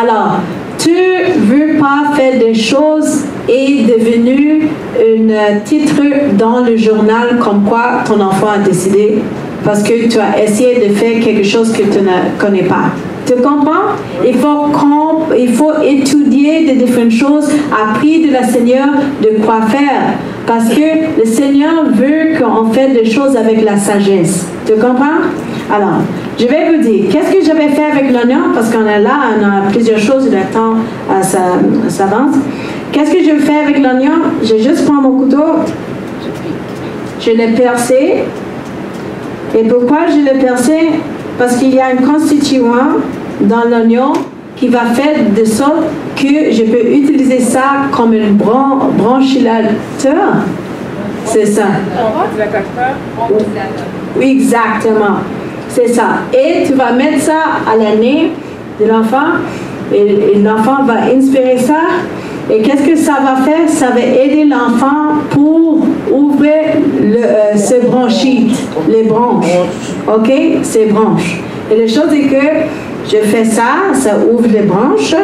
Alors, tu ne veux pas faire des choses et devenu un titre dans le journal comme quoi ton enfant a décidé parce que tu as essayé de faire quelque chose que tu ne connais pas. Tu comprends? Il faut étudier des différentes choses, appris de la Seigneur de quoi faire. Parce que le Seigneur veut qu'on fasse des choses avec la sagesse. Tu comprends? Alors, je vais vous dire, qu'est-ce que j'avais fait avec l'oignon? Parce qu'on est là, on a plusieurs choses, le temps s'avance. Qu'est-ce que je fais avec l'oignon? Je juste prends mon couteau, je l'ai percé. Et pourquoi je l'ai percé? Parce qu'il y a un constituant dans l'oignon qui va faire de sorte que je peux utiliser ça comme un branchillateur. C'est ça. Oui, exactement. C'est ça. Et tu vas mettre ça à la nez de l'enfant et l'enfant va inspirer ça. Et qu'est-ce que ça va faire? Ça va aider l'enfant pour ouvrir ses bronchites, les branches. OK? Ces branches. Et la chose est que je fais ça, ça ouvre les branches.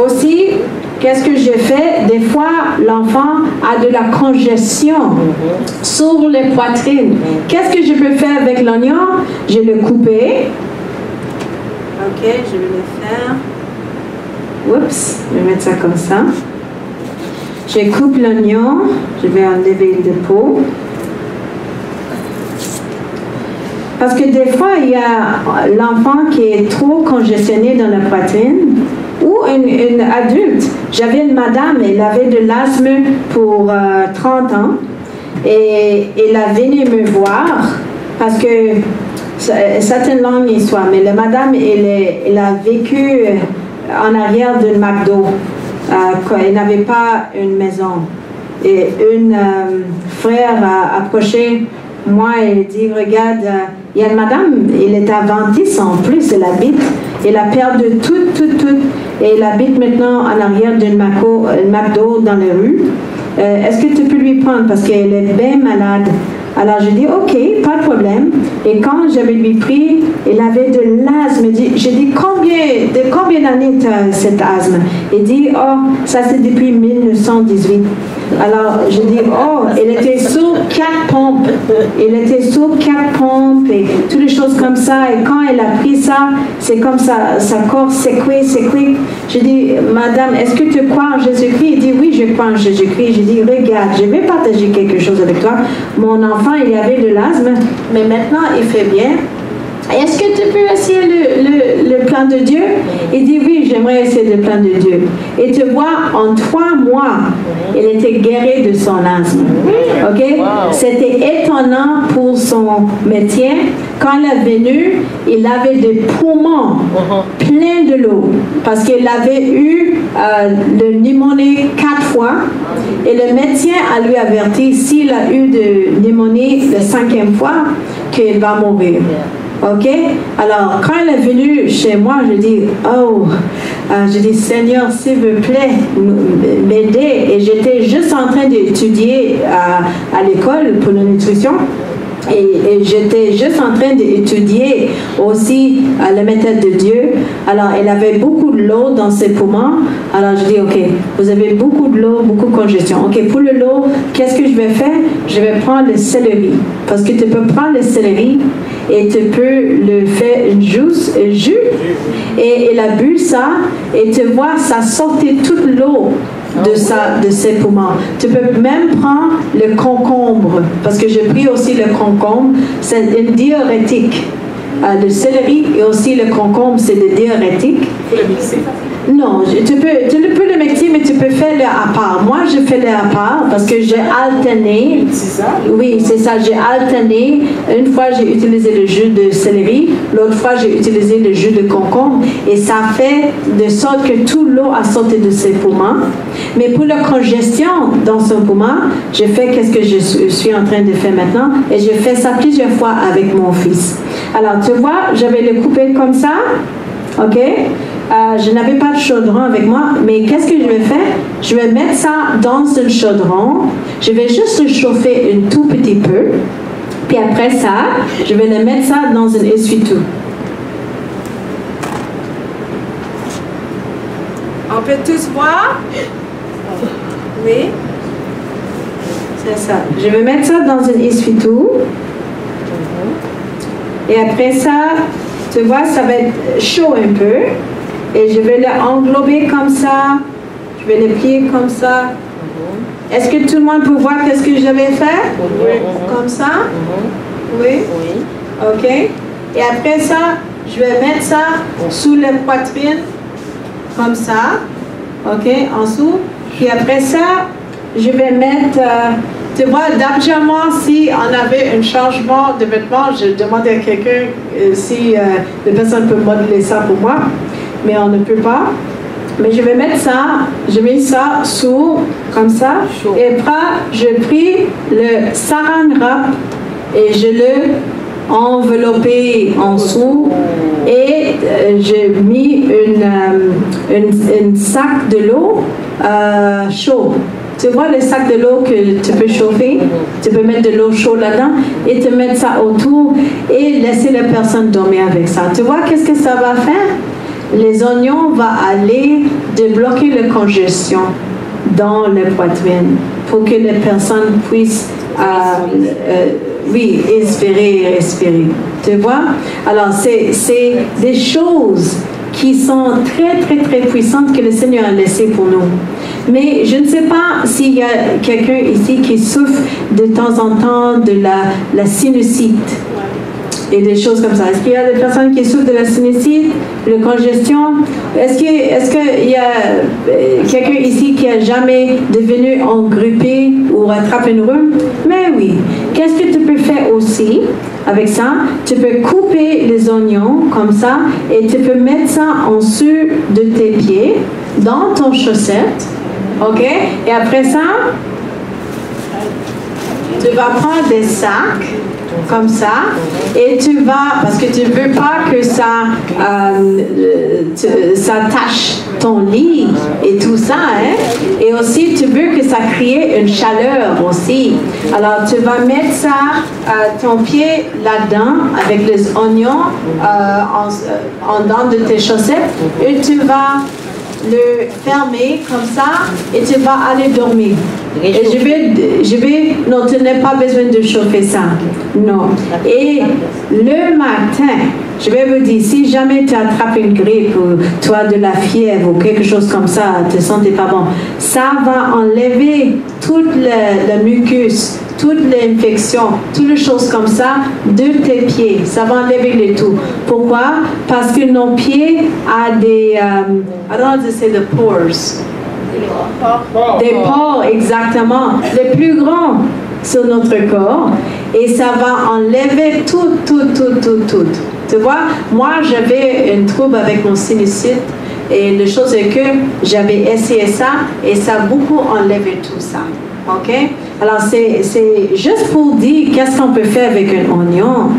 Aussi, qu'est-ce que je fais? Des fois, l'enfant a de la congestion sur les poitrines. Qu'est-ce que je peux faire avec l'oignon? Je le coupe. OK, je vais le faire. Oups, je vais mettre ça comme ça. Je coupe l'oignon. Je vais enlever le peau. Parce que des fois, il y a l'enfant qui est trop congestionné dans la poitrine ou une adulte. J'avais une madame, elle avait de l'asthme pour 30 ans et elle a venu me voir parce que c'est une longue histoire, mais la madame, elle a vécu en arrière d'un McDo quand elle n'avait pas une maison. Et une frère a approché moi et dit, regarde, il y a une madame, elle est adventiste en plus, elle a perdu tout, et elle habite maintenant en arrière d'un McDo dans les rues. Est-ce que tu peux lui prendre parce qu'elle est bien malade? Alors je dis, ok, pas de problème. Et quand j'avais lui pris, il avait de l'asthme. J'ai dit, de combien d'années tu as cet asthme? Il dit, oh, ça c'est depuis 1918. Alors je dis, oh, il était sous 4 pompes. Il était sous 4 pompes et toutes les choses comme ça. Et quand elle a pris ça, c'est comme ça, sa corps secoué. Je dis, madame, est-ce que tu crois en Jésus-Christ? Il dit, oui, je crois en Jésus-Christ. Je dis, regarde, je vais partager quelque chose avec toi. Mon enfant, il avait de l'asthme, mais maintenant, il fait bien. Est-ce que tu peux essayer le plan de Dieu? Il dit, oui, j'aimerais essayer le plan de Dieu. Et tu vois, en 3 mois, il était guéri de son asthme. OK? Wow. C'était étonnant pour son métier. Quand il est venu, il avait des poumons pleins de l'eau. Parce qu'il avait eu le pneumonie 4 fois. Et le médecin a lui averti, s'il a eu de pneumonie la 5e fois, qu'il va mourir. OK? Alors, quand elle est venue chez moi, je dis, je dis, Seigneur, s'il vous plaît, m'aider. Et j'étais juste en train d'étudier à l'école pour la nutrition. Et j'étais juste en train d'étudier aussi la méthode de Dieu. Alors, elle avait beaucoup de l'eau dans ses poumons. Alors, je dis, OK, vous avez beaucoup de l'eau, beaucoup de congestion. OK, pour le l'eau, qu'est-ce que je vais faire? Je vais prendre le céleri. Parce que tu peux prendre le céleri et tu peux le faire un jus. Et elle a bu ça et tu vois, ça sortait toute l'eau de ses poumons. Tu peux même prendre le concombre, parce que j'ai pris aussi le concombre, c'est une diurétique. Le céleri et aussi le concombre, c'est des diurétiques. Non, tu peux le mixer, mais tu peux faire le à part. Moi, je fais le à part parce que j'ai alterné. Oui, c'est ça, j'ai alterné. Une fois, j'ai utilisé le jus de céleri. L'autre fois, j'ai utilisé le jus de concombre. Et ça fait de sorte que toute l'eau a sorti de ses poumons. Mais pour la congestion dans son poumon, je fais qu'est-ce que je suis en train de faire maintenant. Et je fais ça plusieurs fois avec mon fils. Alors, tu vois, je vais le couper comme ça. OK? Je n'avais pas de chaudron avec moi, mais qu'est-ce que je vais faire? Je vais mettre ça dans un chaudron. Je vais juste le chauffer un tout petit peu. Puis après ça, je vais le mettre ça dans un essuie-tout. On peut tous voir? Oui? C'est ça. Je vais mettre ça dans un essuie-tout. Et après ça, tu vois, ça va être chaud un peu. Et je vais l'englober comme ça. Je vais le plier comme ça. Est-ce que tout le monde peut voir qu'est-ce que je vais faire? Oui. Comme ça? Oui? Oui. OK. Et après ça, je vais mettre ça sous la poitrine. Comme ça. OK? En dessous. Puis après ça, je vais mettre... tu vois, d'habituellement, si on avait un changement de vêtements, je demandais à quelqu'un si la personne peut modeler ça pour moi, mais on ne peut pas. Mais je vais mettre ça, je mets ça sous, comme ça, et après, je pris le saran wrap et je le enveloppé en dessous et j'ai mis une sac de l'eau chaud. Tu vois le sac de l'eau que tu peux chauffer, tu peux mettre de l'eau chaude là-dedans et te mettre ça autour et laisser la personne dormir avec ça. Tu vois qu'est-ce que ça va faire? Les oignons vont aller débloquer la congestion dans la poitrine pour que la personne puisse oui, respirer. Tu vois? Alors, c'est des choses qui sont très, très, très puissantes que le Seigneur a laissées pour nous. Mais je ne sais pas s'il y a quelqu'un ici qui souffre de temps en temps de la sinusite et des choses comme ça. Est-ce qu'il y a des personnes qui souffrent de la sinusite, de la congestion? Est-ce qu'il y a quelqu'un ici qui a jamais devenu engrippé ou attrapé une rhume? Mais oui. Qu'est-ce que tu peux faire aussi avec ça? Tu peux couper les oignons comme ça et tu peux mettre ça en dessous de tes pieds, dans ton chaussette. OK? Et après ça, tu vas prendre des sacs comme ça et tu vas, parce que tu ne veux pas que ça tâche ton lit et tout ça, hein? Et aussi tu veux que ça crée une chaleur aussi. Alors tu vas mettre ça, ton pied là-dedans avec les oignons en dedans de tes chaussettes et tu vas le fermer comme ça et tu vas aller dormir. Et non, tu n'as pas besoin de chauffer ça. Non. Et le matin, je vais vous dire, si jamais tu attrapes une grippe ou tu as de la fièvre ou quelque chose comme ça, tu ne te sens pas bon, ça va enlever toute la mucus, toute l'infection, toutes les choses comme ça de tes pieds. Ça va enlever le tout. Pourquoi? Parce que nos pieds ont des, I don't know how to say the pores. Des pores, exactement. Les plus grands sur notre corps. Et ça va enlever tout. Tu vois, moi, j'avais un trouble avec mon sinusite. Et la chose est que j'avais essayé ça et ça a beaucoup enlevé tout ça. OK? Alors, c'est juste pour dire qu'est-ce qu'on peut faire avec un oignon.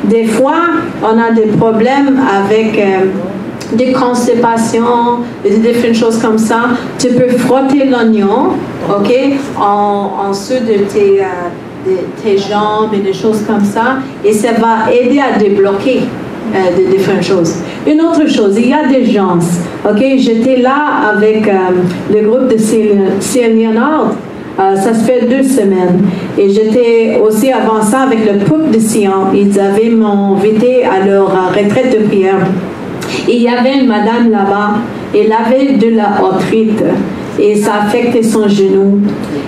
Des fois, on a des problèmes avec des constipations, des différentes choses comme ça. Tu peux frotter l'oignon, OK, en dessous de tes jambes et des choses comme ça. Et ça va aider à débloquer de différentes choses. Une autre chose, il y a des gens, OK, j'étais là avec le groupe de Sion Leonard. Ça se fait 2 semaines. Et j'étais aussi avant ça avec le peuple de Sion. Ils avaient m'invité à leur retraite de prière. Et il y avait une madame là-bas. Elle avait de la arthrite. et ça affectait son genou.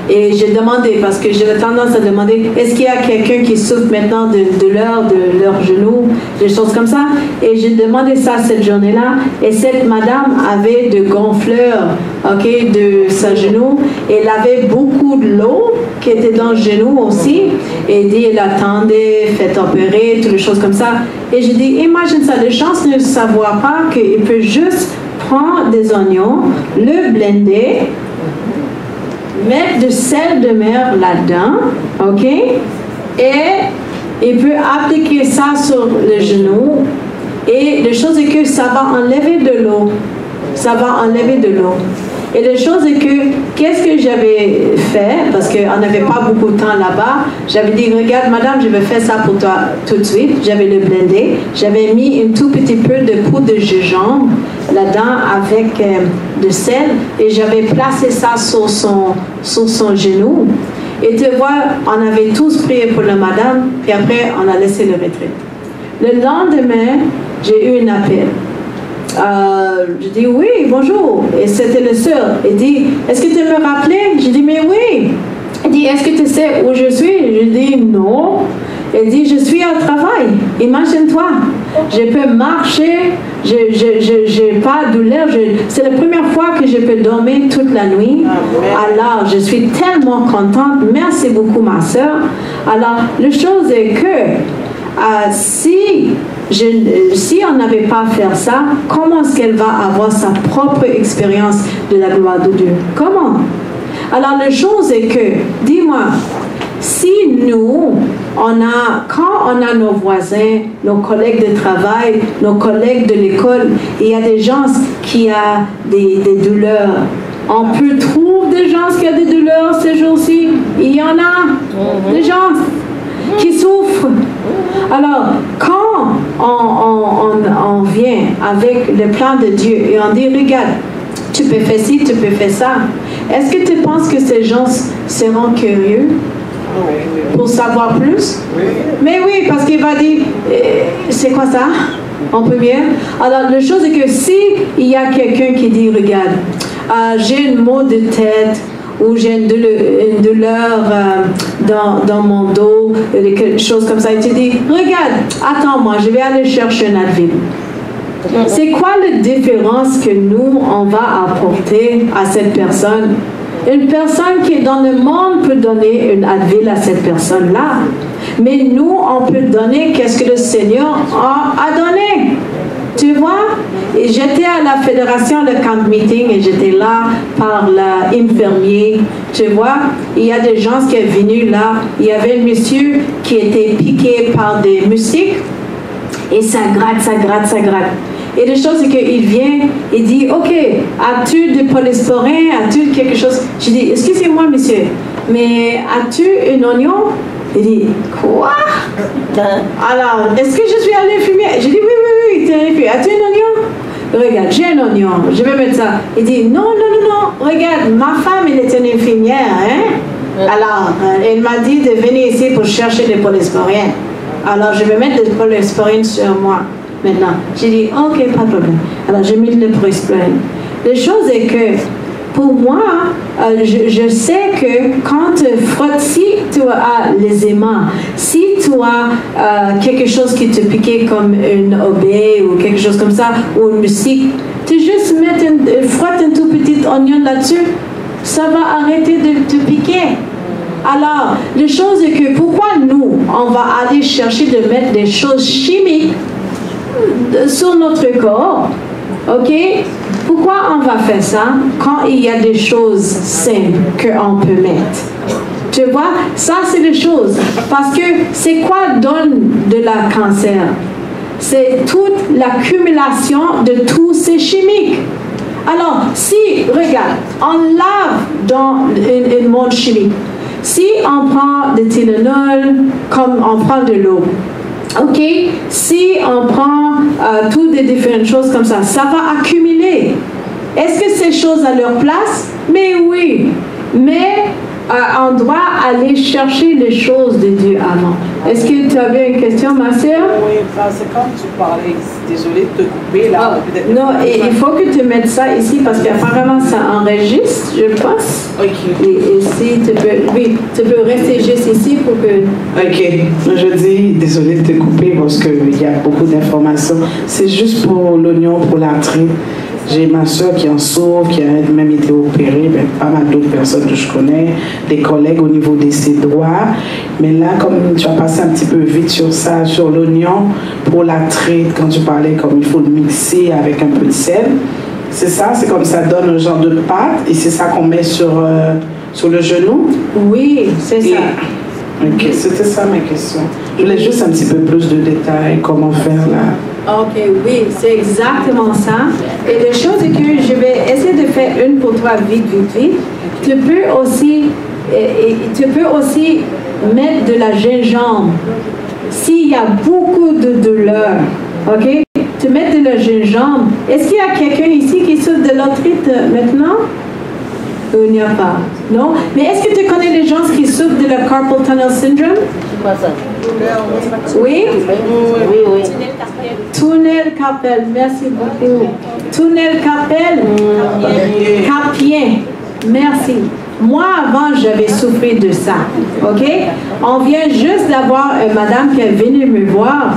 Et j'ai demandé, parce que j'avais tendance à demander, est-ce qu'il y a quelqu'un qui souffre maintenant de douleur de leur genou, des choses comme ça. Et j'ai demandé ça cette journée-là. Et cette madame avait de gonfleurs, ok, de son genou. Et elle avait beaucoup de l'eau qui était dans le genou aussi. Et elle dit, elle attendait, fait opérer, toutes les choses comme ça. Et j'ai dit, imagine ça, les gens ne savent pas qu'il peut juste prendre des oignons, le blender, mettre du sel de mer là-dedans, ok? Et il peut appliquer ça sur le genou. Et la chose est que ça va enlever de l'eau. Ça va enlever de l'eau. Et la chose est que, qu'est-ce que j'avais fait, parce qu'on n'avait pas beaucoup de temps là-bas, j'avais dit, regarde madame, je vais faire ça pour toi tout de suite. J'avais le blendé, j'avais mis un tout petit peu de poudre de gingembre là-dedans avec de sel, et j'avais placé ça sur son genou. Et tu vois, on avait tous prié pour la madame, puis après, on a laissé le retrait. Le lendemain, j'ai eu un appel. Je dis oui, bonjour. Et c'était le sœur. Il dit, est-ce que tu me rappelais? Je dis, mais oui. Il dit, est-ce que tu sais où je suis? Je dis, non. Il dit, je suis au travail. Imagine-toi, je peux marcher, je n'ai pas de douleur. C'est la première fois que je peux dormir toute la nuit. Alors, je suis tellement contente. Merci beaucoup, ma sœur. Alors, la chose est que si on n'avait pas fait ça, comment est-ce qu'elle va avoir sa propre expérience de la gloire de Dieu? Comment? Alors, la chose est que, dis-moi, si nous, quand on a nos voisins, nos collègues de travail, nos collègues de l'école, il y a des gens qui ont des douleurs. On peut trouver des gens qui ont des douleurs ces jours-ci. Il y en a des gens qui souffrent. Alors, quand on vient avec le plan de Dieu et on dit, regarde, tu peux faire ci, tu peux faire ça, est-ce que tu penses que ces gens seront curieux pour savoir plus? Mais oui, parce qu'il va dire, c'est quoi ça? On peut bien. Alors, la chose est que si il y a quelqu'un qui dit, regarde, j'ai un mot de tête, ou j'ai une douleur dans mon dos, quelque chose comme ça, et tu dis, regarde, attends-moi, je vais aller chercher un Advil. C'est quoi la différence que nous, on va apporter à cette personne? Une personne qui est dans le monde peut donner une Advil à cette personne-là. Mais nous, on peut donner qu'est-ce que le Seigneur a donné. Tu vois? Et j'étais à la fédération de camp meeting et j'étais là par l'infirmier. Tu vois? Il y a des gens qui sont venus là. Il y avait un monsieur qui était piqué par des moustiques et ça gratte, ça gratte, ça gratte. Et la chose c'est qu'il vient et dit, ok, as-tu du polysporin, as-tu quelque chose? Je dis, excusez-moi monsieur, mais as-tu un oignon? Il dit, quoi? Alors, est-ce que je suis à l'infirmière? Je dis, oui, tu es infirmière. As-tu un oignon? Regarde, j'ai un oignon, je vais mettre ça. Il dit, non, regarde, ma femme, elle est une infirmière, hein? Alors, elle m'a dit de venir ici pour chercher des polysporines. Alors, je vais mettre des polysporines sur moi maintenant. J'ai dit, ok, pas de problème. Alors, j'ai mis le polysporine. La chose est que, pour moi, je sais que quand tu frottes, si tu as les aimants, si tu as quelque chose qui te piquait comme une obé ou quelque chose comme ça, ou une musique, tu juste frottes un tout petit oignon là-dessus, ça va arrêter de te piquer. Alors, la chose est que pourquoi nous, on va aller chercher de mettre des choses chimiques sur notre corps, ok? Pourquoi on va faire ça quand il y a des choses simples qu'on peut mettre? Tu vois, ça c'est les choses. Parce que c'est quoi donne de la cancer? C'est toute l'accumulation de tous ces chimiques. Alors, si, regarde, on lave dans un monde chimique. Si on prend du Tylenol, comme on prend de l'eau, ok, si on prend toutes des différentes choses comme ça, ça va accumuler. Est-ce que ces choses à leur place? Mais oui. Mais on doit aller chercher les choses de Dieu avant. Est-ce que tu avais une question, ma sœur? Oui, c'est comme tu parlais, désolée de te couper là. Non, et il faut que tu mettes ça ici parce qu'apparemment ça enregistre, je pense. Ok. Et si tu peux rester juste ici pour que... Ok, je dis désolée de te couper parce qu'il y a beaucoup d'informations. C'est juste pour l'oignon, pour la tripe. J'ai ma soeur qui en sauve, qui a même été opérée, pas mal d'autres personnes que je connais, des collègues au niveau de ses droits. Mais là, comme tu as passé un petit peu vite sur ça, sur l'oignon, pour la traite, quand tu parlais comme il faut le mixer avec un peu de sel, c'est ça, c'est comme ça donne un genre de pâte et c'est ça qu'on met sur le genou? Oui, c'est ça. Ok, c'était ça ma question. Je voulais juste un petit peu plus de détails, comment faire là. Ok, oui, c'est exactement ça. Et la chose est que je vais essayer de faire une pour toi vite. Tu peux aussi mettre de la gingembre. S'il y a beaucoup de douleur, ok? Tu mets de la gingembre. Est-ce qu'il y a quelqu'un ici qui souffre de l'arthrite maintenant? Il n'y a pas. Non? Mais est-ce que tu connais les gens qui souffrent de la carpal tunnel syndrome? Oui? Oui. Tunnel carpal, merci beaucoup. Tunnel carpal, carpien, merci. Moi, avant, j'avais souffert de ça, ok? On vient juste d'avoir une madame qui est venue me voir.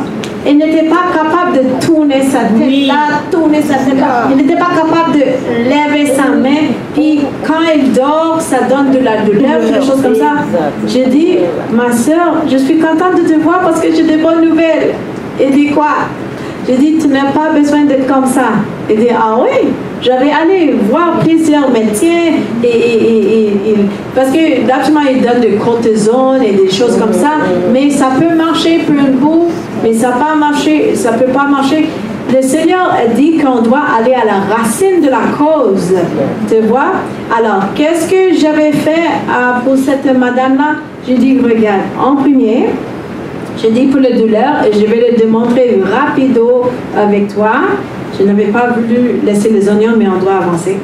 Elle n'était pas capable de tourner sa tête là, tourner sa tête là. Elle n'était pas capable de lever sa main. Puis quand elle dort, ça donne de la douleur, des choses comme ça. J'ai dit, ma soeur, je suis contente de te voir parce que j'ai des bonnes nouvelles. Elle dit quoi? J'ai dit, tu n'as pas besoin d'être comme ça. Elle dit, ah oui? J'avais allé voir plusieurs médecins parce que d'habitude ils donnent de cortisone et des choses comme ça, mais ça peut marcher pour un bout, mais ça peut pas marcher. Le Seigneur a dit qu'on doit aller à la racine de la cause, tu vois. Alors, qu'est-ce que j'avais fait pour cette madame-là? J'ai dit, regarde, en premier, j'ai dit pour la douleur, et je vais le démontrer rapido avec toi. Je n'avais pas voulu laisser les oignons, mais on doit avancer.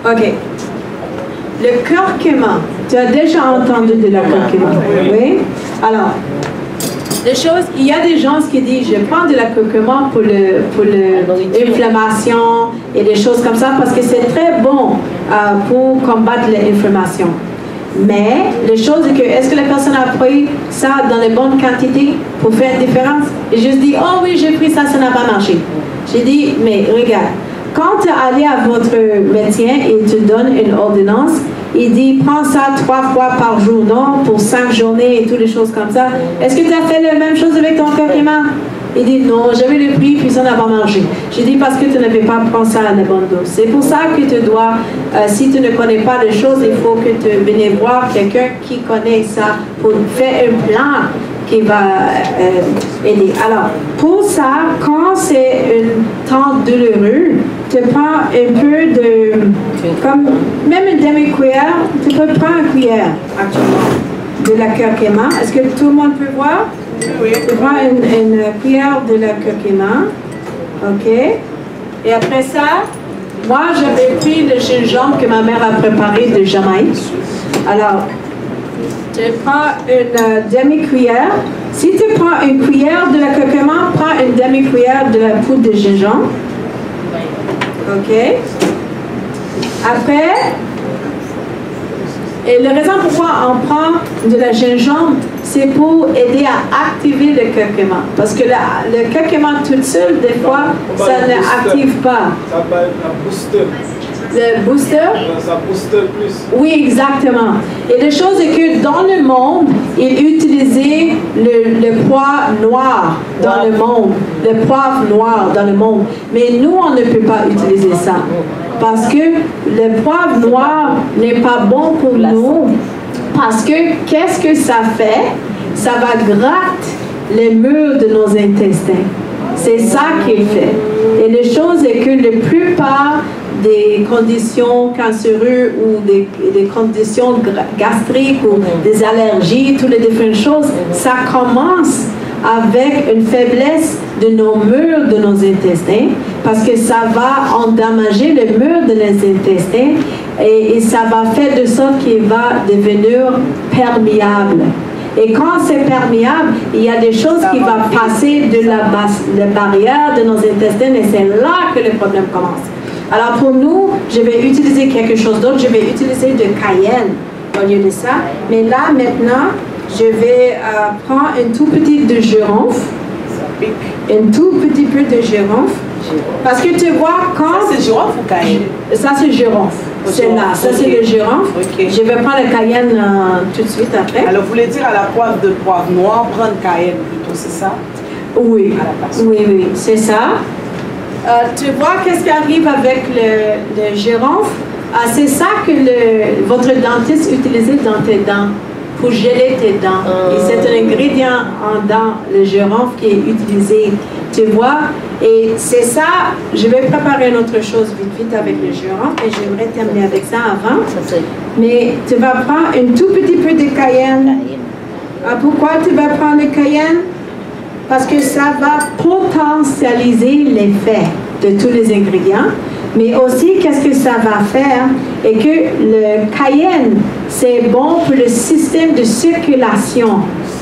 OK. Le curcuma. Tu as déjà entendu de la curcuma? Oui? Alors, les choses, il y a des gens qui disent, je prends de la curcuma pour l'inflammation et des choses comme ça, parce que c'est très bon pour combattre l'inflammation. Mais la chose est que, est-ce que la personne a pris ça dans les bonnes quantités pour faire une différence? Et je dis, oh oui, j'ai pris ça, ça n'a pas marché. J'ai dit, mais regarde, quand tu es allé à votre médecin et tu donnes une ordonnance, il dit, prends ça 3 fois par jour, non, pour 5 journées et toutes les choses comme ça. Est-ce que tu as fait la même chose avec ton curcuma? Il dit, non, j'avais le prix, puis ça n'a pas marché. J'ai dit, parce que tu n'avais pas pris ça à la bonne dose. C'est pour ça que tu dois, si tu ne connais pas les choses, il faut que tu viennes voir quelqu'un qui connaît ça pour faire un plan qui va aider. Alors, pour ça, quand c'est un temps douloureux, tu prends un peu de, comme même une demi-cuillère, tu peux prendre une cuillère actuellement de la curcuma. Est-ce que tout le monde peut voir? Oui. Tu prends une cuillère de la curcuma. OK. Et après ça, moi, j'avais pris le gingembre que ma mère a préparé de Jamaïque. Alors, tu prends une demi-cuillère. Si tu prends une cuillère de la curcuma, prends une demi-cuillère de la poudre de gingembre. OK. Après, et la raison pourquoi on prend de la gingembre, c'est pour aider à activer le curcuma. Parce que le curcuma tout seul, des fois, ça n'active pas. Ça va être un booster. Le booster? Ça booste plus. Oui, exactement. Et la chose est que dans le monde, ils utilisaient le poivre noir dans le monde. Le poivre noir dans le monde. Mais nous, on ne peut pas utiliser ça. Parce que le poivre noir n'est pas bon pour nous. Parce que qu'est-ce que ça fait? Ça va gratter les murs de nos intestins. C'est ça qu'il fait. Et la chose est que la plupart des conditions cancéreuses ou des conditions gastriques ou des allergies, toutes les différentes choses, ça commence avec une faiblesse de nos murs de nos intestins, parce que ça va endommager le mur de nos intestins et ça va faire de sorte qu'il va devenir perméable. Et quand c'est perméable, il y a des choses qui vont passer de la barrière de nos intestins et c'est là que le problème commence. Alors pour nous, je vais utiliser quelque chose d'autre. Je vais utiliser de cayenne au lieu de ça. Mais là, maintenant, je vais prendre un tout petit de girofle. Un tout petit peu de girofle. Parce que tu vois, quand... Ça, c'est girofle ou cayenne? Ça, c'est girofle. C'est là. Ça, c'est le girofle. Okay. Je vais prendre le cayenne tout de suite après. Alors, vous voulez dire à la poivre de poivre noir, prendre cayenne plutôt, c'est ça? Oui. Oui, c'est ça. Tu vois qu'est-ce qui arrive avec le girofle? C'est ça que votre dentiste utilisait dans tes dents, pour geler tes dents. Et c'est un ingrédient dans le girofle qui est utilisé, tu vois. Et c'est ça, je vais préparer une autre chose vite avec le girofle et j'aimerais terminer avec ça avant. Mais tu vas prendre un tout petit peu de cayenne. Pourquoi tu vas prendre le cayenne? Parce que ça va potentialiser l'effet de tous les ingrédients. Mais aussi, qu'est-ce que ça va faire? Et que le cayenne, c'est bon pour le système de circulation.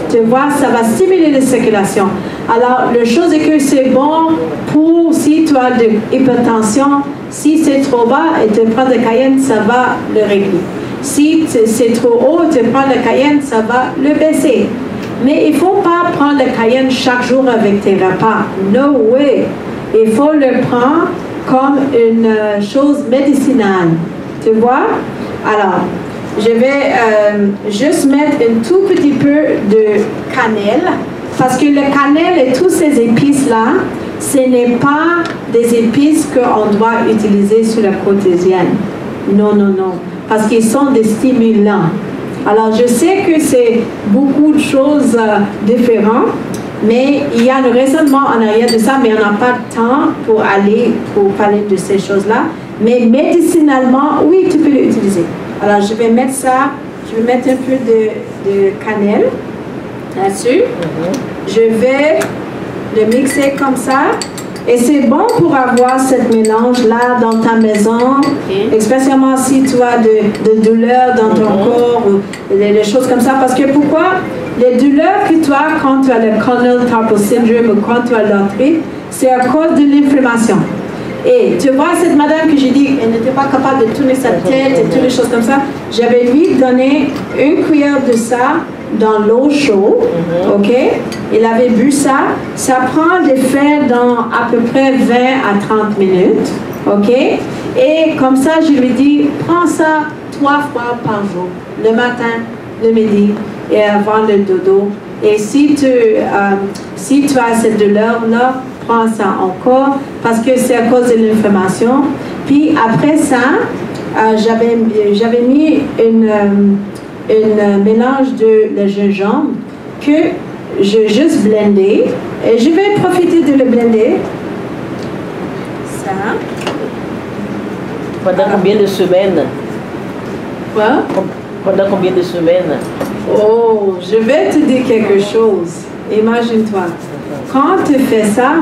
Tu vois, ça va stimuler la circulation. Alors, la chose est que c'est bon pour, si tu as de l'hypertension, si c'est trop bas et tu prends de cayenne, ça va le régler. Si c'est trop haut, tu prends de cayenne, ça va le baisser. Mais il ne faut pas prendre le cayenne chaque jour avec tes repas. No way. Il faut le prendre comme une chose médicinale. Tu vois? Alors, je vais juste mettre un tout petit peu de cannelle. Parce que le cannelle et toutes ces épices-là, ce n'est pas des épices qu'on doit utiliser sur la quotidienne. Non, non, non. Parce qu'ils sont des stimulants. Alors, je sais que c'est beaucoup de choses différentes, mais il y a un raisonnement en arrière de ça, mais on n'a pas de temps pour parler de ces choses-là. Mais médicinalement, oui, tu peux l'utiliser. Alors, je vais mettre ça, je vais mettre un peu de cannelle là-dessus. Je vais le mixer comme ça. Et c'est bon pour avoir ce mélange-là dans ta maison, spécialement si tu as de douleurs dans ton corps ou des choses comme ça. Parce que pourquoi? Les douleurs que tu as quand tu as le corneal carpal syndrome ou quand tu as l'arthrite, c'est à cause de l'inflammation. Et tu vois, cette madame que j'ai dit, elle n'était pas capable de tourner sa tête et toutes les choses comme ça, j'avais lui donné une cuillère de ça dans l'eau chaude, ok? Il avait bu ça. Ça prend l'effet dans à peu près 20 à 30 minutes, ok? Et comme ça, je lui dis, prends ça 3 fois par jour, le matin, le midi et avant le dodo. Et si tu as cette douleur-là, prends ça encore parce que c'est à cause de l'inflammation. Puis après ça, j'avais mis un mélange de le gingembre que j'ai juste blendé et je vais profiter de le blender. Ça. Pendant combien de semaines? Quoi? Pendant combien de semaines? Oh, je vais te dire quelque chose. Imagine-toi. Quand tu fais ça,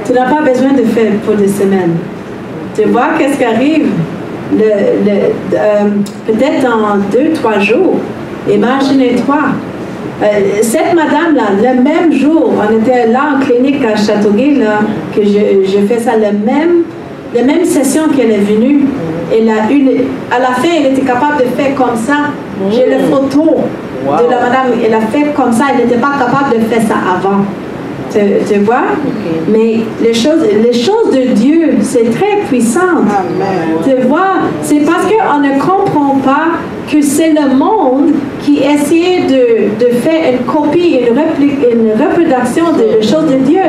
tu n'as pas besoin de faire pour des semaines. Tu vois qu'est-ce qui arrive? Peut-être en 2-3 jours. Imaginez-toi. Cette madame-là, le même jour, on était là en clinique à Châteauguay, là, que j'ai fait ça, la même session qu'elle est venue. À la fin, elle était capable de faire comme ça. J'ai les photos de la madame. Elle a fait comme ça. Elle n'était pas capable de faire ça avant. Tu vois? Mais les choses de Dieu, c'est très puissant. Tu vois? C'est parce qu'on ne comprend pas que c'est le monde qui essaie de faire une copie, une reproduction des choses de Dieu.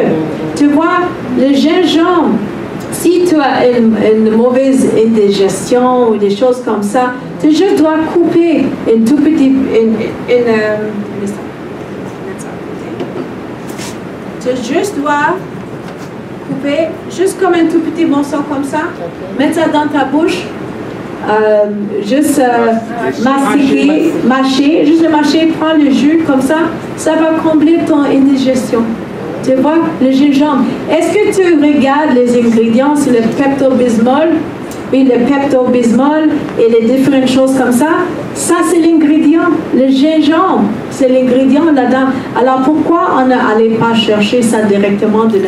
Tu vois? Le gingembre, si tu as une mauvaise indigestion ou des choses comme ça, tu juste dois couper une tout petit... Tu juste dois couper, juste comme un tout petit morceau comme ça, mettre ça dans ta bouche, juste mâcher, juste le mâcher, prends le jus comme ça va combler ton indigestion. Tu vois, le gingembre. Est-ce que tu regardes les ingrédients sur le Pepto-Bismol? oui, le Pepto-Bismol et les différentes choses comme ça, ça c'est l'ingrédient. Le gingembre, c'est l'ingrédient là-dedans. Alors pourquoi on n'allait pas chercher ça directement de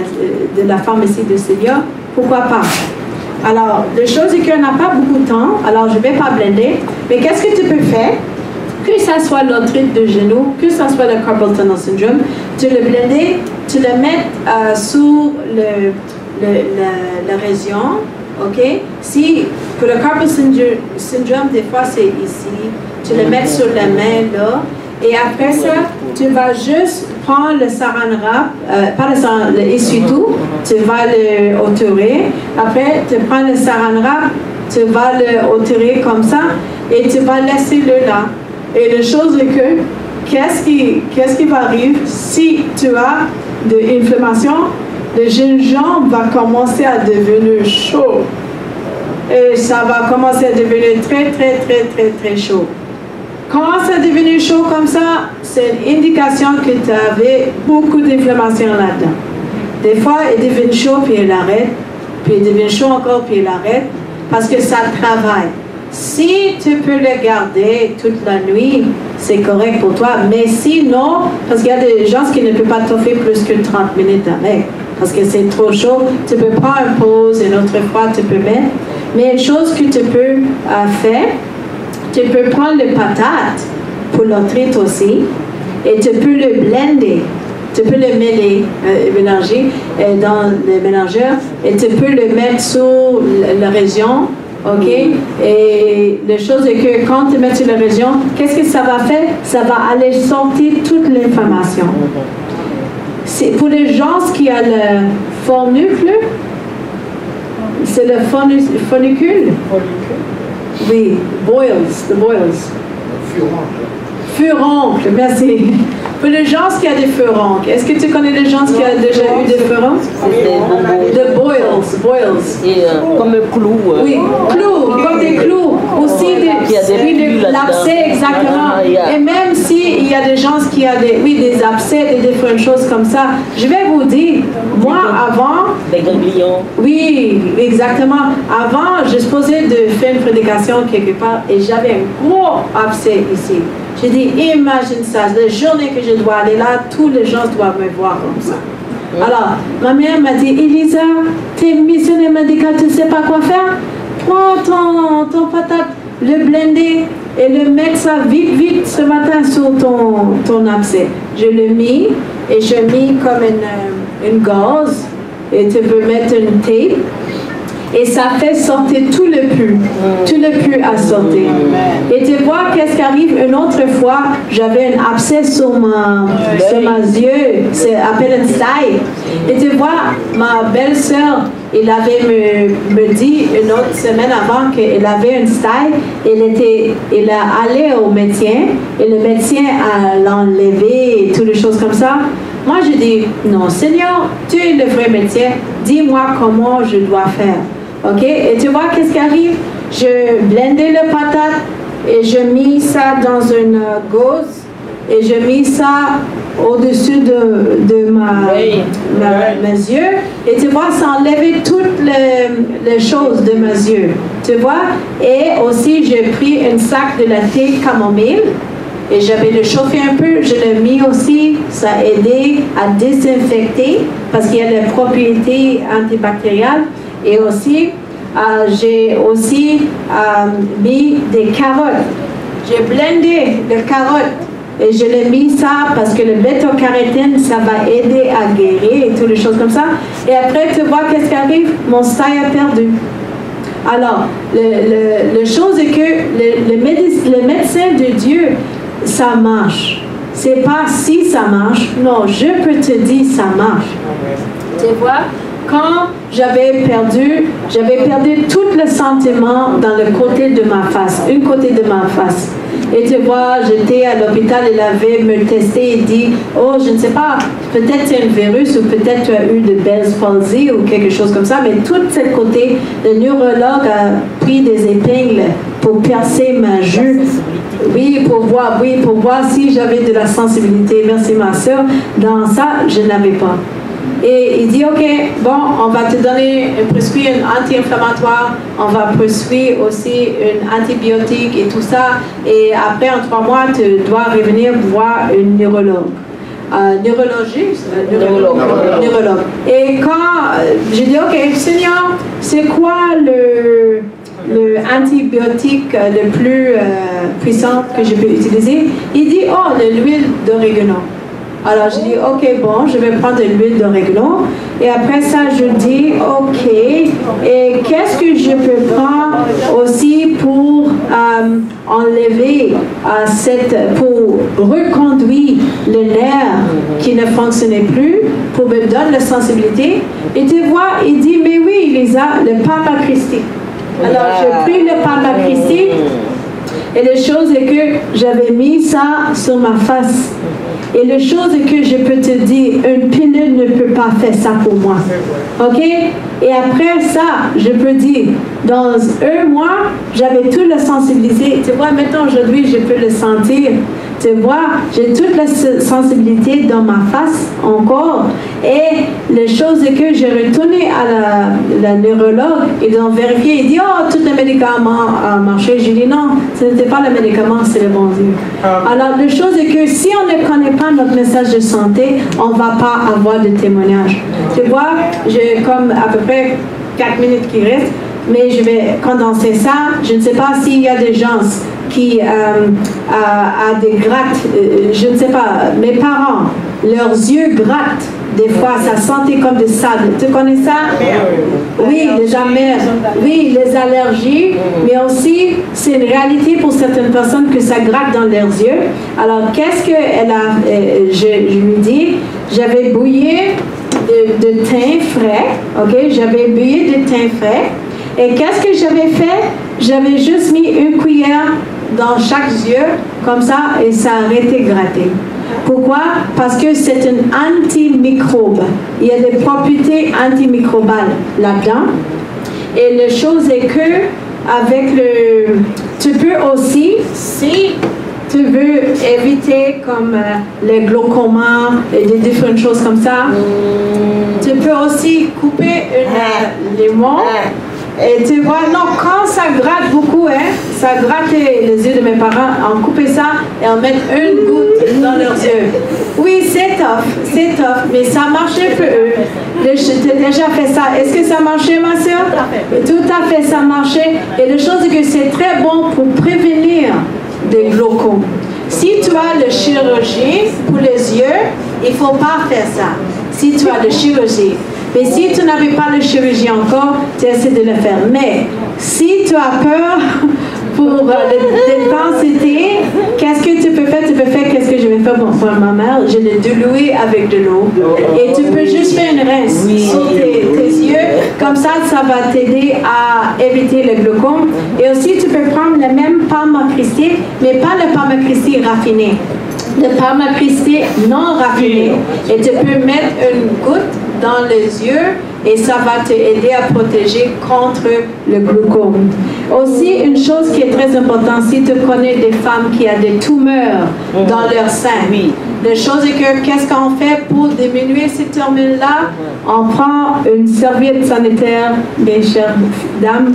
la pharmacie de Seigneur? Pourquoi pas? Alors, la chose est qu'on n'a pas beaucoup de temps, alors je ne vais pas blender, mais qu'est-ce que tu peux faire? Que ça soit l'arthrite de genou, que ça soit le carpal tunnel syndrome, tu le blender, tu le mets sur la région, ok? Si, pour le carpal syndrome, des fois c'est ici, tu le mets sur la main là, et après ça, tu vas juste prendre le saran wrap, pas le essuie-tout, tu vas le hauturer, après tu prends le saran wrap, tu vas le hauturer comme ça, et tu vas laisser le là. Et la chose est que, qu'est-ce qui va arriver si tu as de l'inflammation? Le gingembre va commencer à devenir chaud. Et ça va commencer à devenir très, très, très, très, très chaud. Quand ça devient chaud comme ça, c'est une indication que tu avais beaucoup d'inflammation là-dedans. Des fois, il devient chaud, puis il arrête. Puis il devient chaud encore, puis il arrête. Parce que ça travaille. Si tu peux le garder toute la nuit, c'est correct pour toi. Mais sinon, parce qu'il y a des gens qui ne peuvent pas t'offrir plus que 30 minutes avec. Parce que c'est trop chaud. Tu peux prendre une pause, une autre fois, tu peux mettre. Mais une chose que tu peux faire, tu peux prendre le patate pour l'arthrite aussi. Et tu peux le blender. Tu peux le mélanger dans le mélangeur. Et tu peux le mettre sur la région. OK? Et la chose est que quand tu mets sur la région, qu'est-ce que ça va faire? Ça va aller sortir toute l'inflammation. C'est pour les gens qui ont le fornicule, c'est le fornicule? Oui, the boils. Furoncle, merci. Pour les gens qui ont des furoncles, est-ce que tu connais des gens qui ont déjà eu des furoncles? The boils. Et comme un clou. Oui, clous, comme des clous. Aussi des abcès, exactement. Et même s'il y a des gens qui ont des abcès, des différentes choses comme ça, je vais vous dire, moi avant... Des ganglions. Oui, exactement. Avant, je supposais de faire une prédication quelque part et j'avais un gros abcès ici. J'ai dit, imagine ça, la journée que je dois aller là, tous les gens doivent me voir comme ça. Alors, ma mère m'a dit, Elisa, tu es missionnaire médical, tu ne sais pas quoi faire? Prends ton patate, le blender et le mettre ça vite ce matin sur ton abcès. Je le mis et je mis comme une gauze et tu peux mettre une tape. Et ça fait sortir tout le pus à sortir. Et tu vois qu'est-ce qui arrive une autre fois, j'avais un abcès sur ma yeux, c'est appelé une staille. Et tu vois, ma belle-sœur, elle avait me dit une autre semaine avant qu'elle avait une staille, elle a allé au médecin, et le médecin a l'enlevé et toutes les choses comme ça. Moi, je dis, non, Seigneur, tu es le vrai médecin, dis-moi comment je dois faire. OK? Et tu vois qu'est-ce qui arrive? Je blendais le patate et je mis ça dans une gauze et je mis ça au-dessus de mes yeux. Et tu vois, ça enlevait toutes les choses de mes yeux. Tu vois? Et aussi, j'ai pris un sac de la thé camomille. Et j'avais le chauffé un peu, je l'ai mis aussi, ça a aidé à désinfecter parce qu'il y a des propriétés antibactériales. Et aussi, j'ai aussi mis des carottes. J'ai blendé les carottes et je l'ai mis ça parce que le bêta-carotène, ça va aider à guérir et toutes les choses comme ça. Et après, tu vois qu'est-ce qui arrive? Mon staille a perdu. Alors, la chose est que le médecin de Dieu, ça marche. C'est pas si ça marche. Non, je peux te dire ça marche. Tu vois, quand j'avais perdu tout le sentiment dans le côté de ma face, une côté de ma face. Et tu vois, j'étais à l'hôpital, il avait me testé et dit, oh, je ne sais pas, peut-être c'est un virus ou peut-être tu as eu de Bell's palsy ou quelque chose comme ça, mais tout ce côté, le neurologue a pris des épingles pour percer ma joue. Oui, pour voir si j'avais de la sensibilité. Merci ma soeur. Dans ça, je n'avais pas. Et il dit, OK, bon, on va te donner, prescrire un anti-inflammatoire, on va prescrire aussi une antibiotique et tout ça. Et après, en 3 mois, tu dois revenir voir une neurologue. Neurologue. Et quand j'ai dit, OK, Seigneur, c'est quoi le antibiotique le plus puissant que je peux utiliser? Il dit, oh, de l'huile d'oregano. Alors je dis, OK, bon, je vais prendre de l'huile d'oregano. Et après ça, je dis, OK, et qu'est-ce que je peux prendre aussi pour enlever pour reconduire le nerf qui ne fonctionnait plus, pour me donner la sensibilité? Et tu vois, il dit, mais oui, Lisa, le Palmacristé. Alors j'ai pris le Palmacristé. Et la chose est que j'avais mis ça sur ma face. Et la chose est que je peux te dire, une pilule ne peut pas faire ça pour moi. OK? Et après ça, je peux dire, dans 1 mois, j'avais toute la sensibilité. Tu vois, maintenant aujourd'hui, je peux le sentir. Tu vois, j'ai toute la sensibilité dans ma face encore. Et la chose est que j'ai retourné à la neurologue. Ils ont vérifié. Il dit, oh, tous les médicaments ont marché. J'ai dit, non, ce n'était pas le médicament, c'est le bon Dieu. Alors, la chose est que si on ne connaît pas notre message de santé, on ne va pas avoir de témoignage. Tu vois, j'ai comme à peu près 4 minutes qui restent, mais je vais condenser ça. Je ne sais pas s'il y a des gens qui a des grattes, je ne sais pas, mes parents, leurs yeux grattent. Des fois, ça sentait comme des sable. Tu connais ça? Oui, les amers. Oui, les allergies. Mais aussi, c'est une réalité pour certaines personnes que ça gratte dans leurs yeux. Alors, qu'est-ce qu'elle a... je lui dis, j'avais bouillé de thym frais. OK? J'avais bouillé de thym frais. Et qu'est-ce que j'avais fait? J'avais juste mis 1 cuillère dans chaque yeux, comme ça, et ça a arrêté de gratter. Pourquoi? Parce que c'est un antimicrobe. Il y a des propriétés antimicrobales là-dedans. Et la chose est que, avec tu peux aussi, si tu veux éviter comme les glaucomas et des différentes choses comme ça, tu peux aussi couper un limon. Et tu vois, non, quand ça gratte beaucoup, hein, ça grattait les yeux de mes parents, on coupait ça et on met 1 goutte dans leurs yeux. Oui, c'est tough, mais ça marchait pour eux. J'ai déjà fait ça. Est-ce que ça marchait, ma soeur? Tout à fait, ça marchait. Et la chose est que c'est très bon pour prévenir des glaucomes. Si tu as la chirurgie pour les yeux, il ne faut pas faire ça. Si tu as la chirurgie. Mais si tu n'avais pas de chirurgie encore, tu essaies de le faire. Mais si tu as peur pour l'intensité, qu'est-ce que tu peux faire? Tu peux faire qu'est-ce que je vais faire pour ma mère? Je l'ai dilué avec de l'eau. Et tu peux juste faire une rince sur tes yeux. Comme ça, ça va t'aider à éviter le glaucome. Et aussi, tu peux prendre le même Palmacristé, mais pas le Palmacristé raffiné. Le Palmacristé non raffiné. Et tu peux mettre une goutte dans les yeux et ça va t'aider à protéger contre le glaucome. Aussi, une chose qui est très importante, si tu connais des femmes qui ont des tumeurs dans leur sein, la chose est que qu'est-ce qu'on fait pour diminuer ces tumeurs-là? On prend une serviette sanitaire, mes chères dames,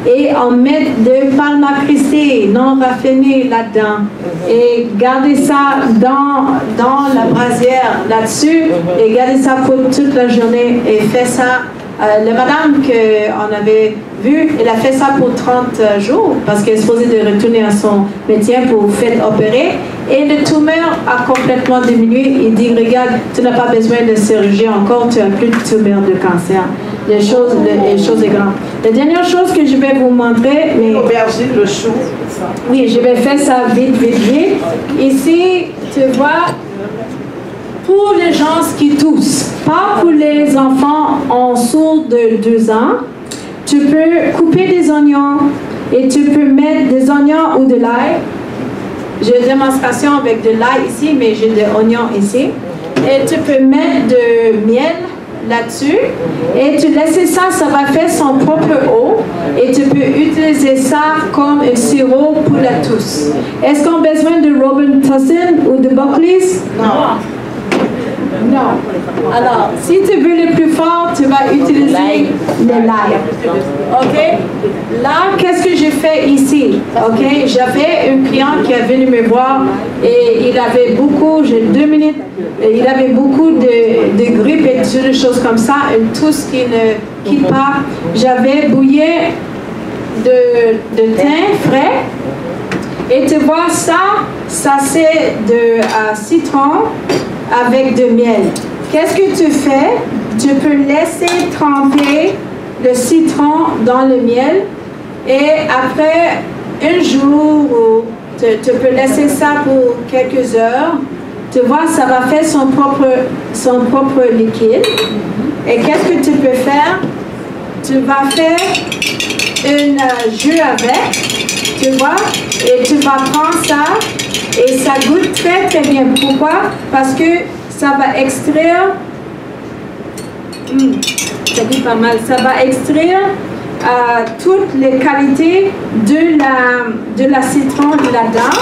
et on met de Palmacristé non raffiné là-dedans. Et gardez ça dans la brassière là-dessus et gardez ça pour toute la journée et faites ça. La madame qu'on avait vue, elle a fait ça pour 30 jours parce qu'elle est supposée de retourner à son métier pour faire opérer. Et le tumeur a complètement diminué. Il dit, regarde, tu n'as pas besoin de chirurgie encore, tu n'as plus de tumeur de cancer. Les choses est grande. La dernière chose que je vais vous montrer, mais Aubergine, le chou, ça. Oui, je vais faire ça vite. Ici, tu vois, pour les gens qui toussent, pas pour les enfants en dessous de 2 ans, tu peux couper des oignons et tu peux mettre des oignons ou de l'ail. J'ai une démonstration avec de l'ail ici, mais j'ai des oignons ici. Et tu peux mettre de miel là-dessus et tu laisses ça, ça va faire son propre eau et tu peux utiliser ça comme un sirop pour la tousse. Est-ce qu'on a besoin de Robitussin ou de Buckley's? Non. Non. Alors, si tu veux le plus fort, tu vas utiliser le live. OK? Là, qu'est-ce que j'ai fait ici? OK? J'avais un client qui est venu me voir et il avait beaucoup, j'ai 2 minutes, il avait beaucoup de grippe et toutes des choses comme ça, une tousse qui ne quitte pas. J'avais bouillé de thym frais. Et tu vois, ça c'est de citron avec de miel. Qu'est-ce que tu fais? Tu peux laisser tremper le citron dans le miel et après un jour, tu peux laisser ça pour quelques heures. Tu vois, ça va faire son propre liquide. Et qu'est-ce que tu peux faire? Tu vas faire un jus avec. Tu vois, et tu vas prendre ça et ça goûte très très bien. Pourquoi? Parce que ça va extraire, ça goûte pas mal, ça va extraire toutes les qualités de la citron là-dedans.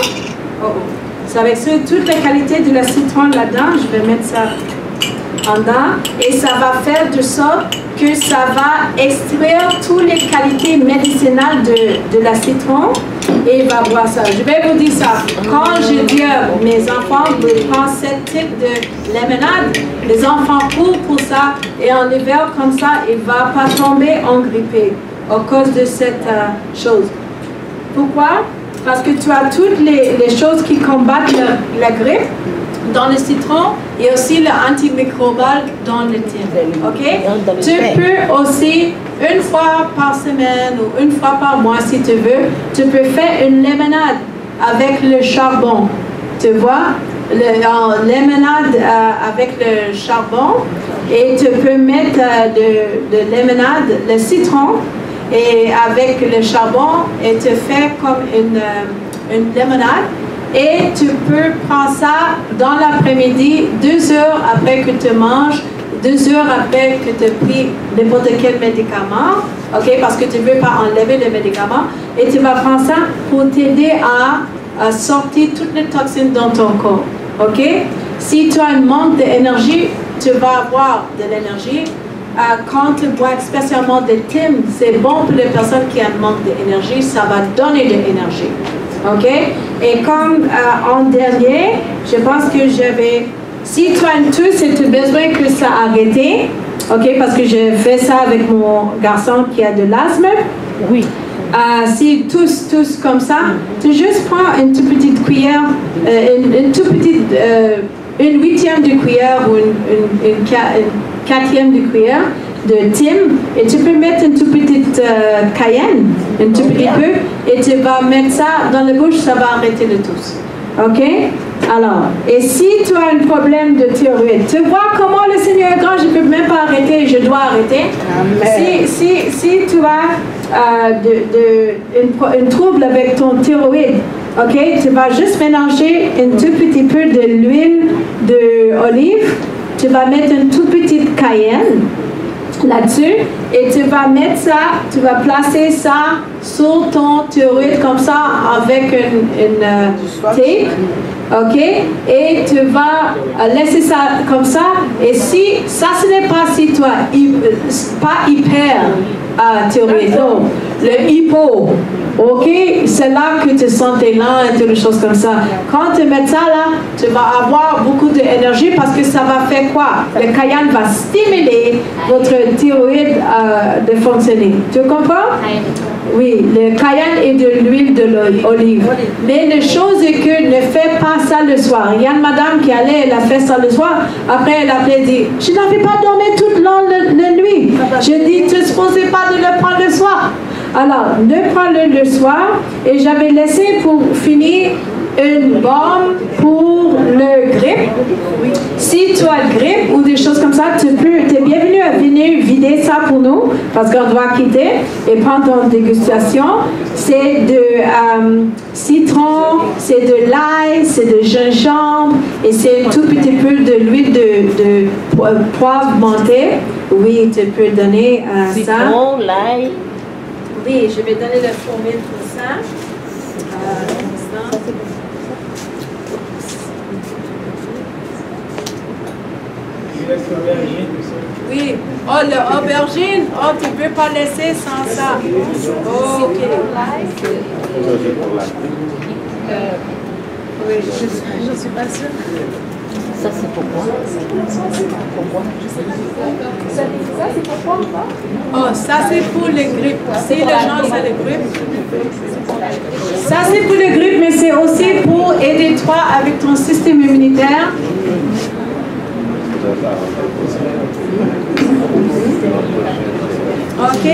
Ça va extraire toutes les qualités de la citron là-dedans. Je vais mettre ça en dedans et ça va faire de sorte que ça va extraire toutes les qualités médicinales de la citron et il va boire ça. Je vais vous dire ça. Quand je dis à mes enfants de prendre ce type de limonade, les enfants courent pour ça et en hiver comme ça, il ne va pas tomber engrippé à cause de cette chose. Pourquoi? Parce que tu as toutes les choses qui combattent la grippe dans le citron et aussi l'antimicrobial dans le thym. OK? Tu peux aussi, une fois par semaine ou une fois par mois si tu veux, tu peux faire une limonade avec le charbon. Tu vois? Limonade avec le charbon et tu peux mettre de limonade, le citron et avec le charbon et tu fais comme une limonade. Et tu peux prendre ça dans l'après-midi, 2 heures après que tu manges, 2 heures après que tu as pris n'importe quel médicament, OK, parce que tu ne veux pas enlever le médicament, et tu vas prendre ça pour t'aider à sortir toutes les toxines dans ton corps, OK? Si tu as un manque d'énergie, tu vas avoir de l'énergie. Quand tu bois spécialement de thym, c'est bon pour les personnes qui ont un manque d'énergie, ça va donner de l'énergie. OK? Et comme en dernier, je pense que j'avais... Si tu as une tousse et tu as besoin que ça arrête, OK? Parce que je fais ça avec mon garçon qui a de l'asthme. Oui. Si tous comme ça, tu juste prends une toute petite cuillère, une toute petite... une 1/8 de cuillère ou une 1/4 de cuillère de thym et tu peux mettre une toute petite cayenne, un tout petit peu, et tu vas mettre ça dans la bouche, ça va arrêter le tousse. OK? Alors, et si tu as un problème de thyroïde, tu vois comment le Seigneur est grand, je ne peux même pas arrêter, je dois arrêter. Si tu as un trouble avec ton thyroïde, OK, tu vas juste mélanger un tout petit peu de l'huile d'olive, tu vas mettre une toute petite cayenne là-dessus et tu vas mettre ça, tu vas placer ça sur ton thyroïde comme ça avec une tape, OK, et tu vas laisser ça comme ça et si ça ce n'est pas si toi pas hyper thyroïde, non, le hypo, OK, c'est là que tu sens tes lents et toutes les choses comme ça. Quand tu mets ça là, tu vas avoir beaucoup d'énergie parce que ça va faire quoi? Le cayenne va stimuler votre thyroïde de fonctionner. Tu comprends? Oui, le cayenne et de l'huile d'olive. Mais la chose est que ne fais pas ça le soir. Il y a une madame qui allait, elle a fait ça le soir. Après, elle a dit, je n'avais pas dormi toute la nuit. Je dis, tu ne supposais pas de le prendre le soir. Alors, ne prends-le le soir. Et j'avais laissé pour finir une bombe pour le grippe. Si tu as grippe ou des choses comme ça, tu es bienvenu à venir vider ça pour nous parce qu'on doit quitter et prendre ton dégustation. C'est de citron, c'est de l'ail, c'est de gingembre et c'est un tout petit peu de l'huile de poivre monté. Oui, tu peux donner ça. Citron, l'ail. Oui, je vais donner la formule pour ça. Oui. Oh, l'aubergine. Oh, tu ne peux pas laisser sans ça. Oh, ok. Oui, je ne suis pas sûre. Ça, c'est pourquoi? Ça, c'est pourquoi? Oh, ça, c'est pour les grippes. Si les gens ont les grippes. Ça, c'est pour les grippes, mais c'est aussi pour aider toi avec ton système immunitaire. Ok,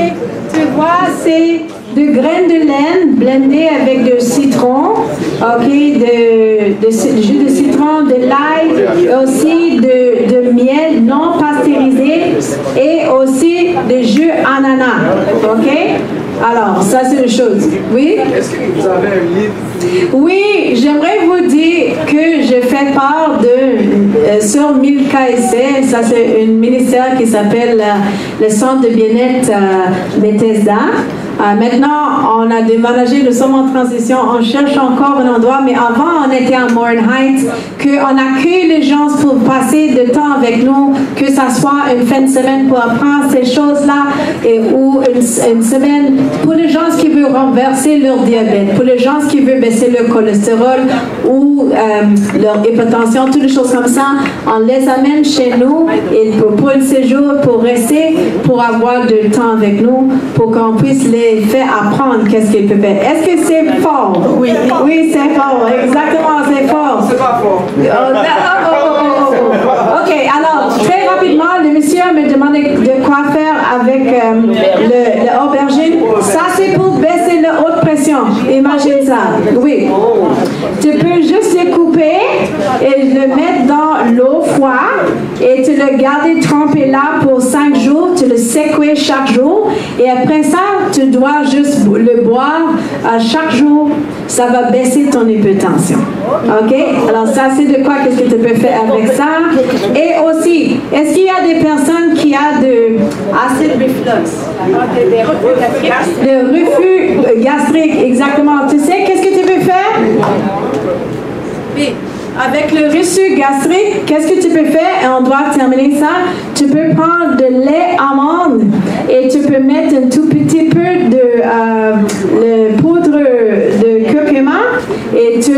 tu vois, c'est de graines de laine blendées avec de citron, ok, de jus de citron, de l'ail, aussi de miel non pasteurisé et aussi de jus ananas, ok. Alors, ça c'est une chose. Oui? Est-ce que vous avez un livre? Oui, j'aimerais vous dire que je fais part de sur Milka Essai. Ça c'est un ministère qui s'appelle le Centre de bien-être Bethesda. Maintenant, on a déménagé, nous sommes en transition, on cherche encore un endroit, mais avant, on était à Morin Heights, qu'on accueille les gens pour passer du temps avec nous, que ça soit une fin de semaine pour apprendre ces choses-là, ou une semaine pour les gens qui veulent renverser leur diabète, pour les gens qui veulent baisser leur cholestérol ou leur hypertension, toutes les choses comme ça, on les amène chez nous et pour un séjour, pour rester, pour avoir du temps avec nous, pour qu'on puisse les faire apprendre qu'est-ce qu'ils peuvent faire. Est-ce que c'est fort? Oui. Oui, c'est fort. Exactement, c'est fort. C'est pas fort. Ok, alors, très rapidement, le monsieur me demandait de quoi faire avec l'aubergine. Ça, c'est pour baisser la haute pression. Imagine ça. Oui. Tu peux juste le couper et le mettre dans l'eau froide et tu le garder trempé là pour 5 jours. Tu le secouer chaque jour et après ça, tu dois juste le boire chaque jour. Ça va baisser ton hypertension. Ok? Alors ça, c'est de quoi qu'est-ce que tu peux faire avec ça. Et aussi, est-ce qu'il y a des personnes qui ont de acid reflux? Le reflux gastrique, exactement. Tu sais, qu'est-ce que tu peux faire? Oui. Avec le reflux gastrique, qu'est-ce que tu peux faire? Et on doit terminer ça. Tu peux prendre de lait amande et tu peux mettre un tout petit peu de poudre de curcuma et tu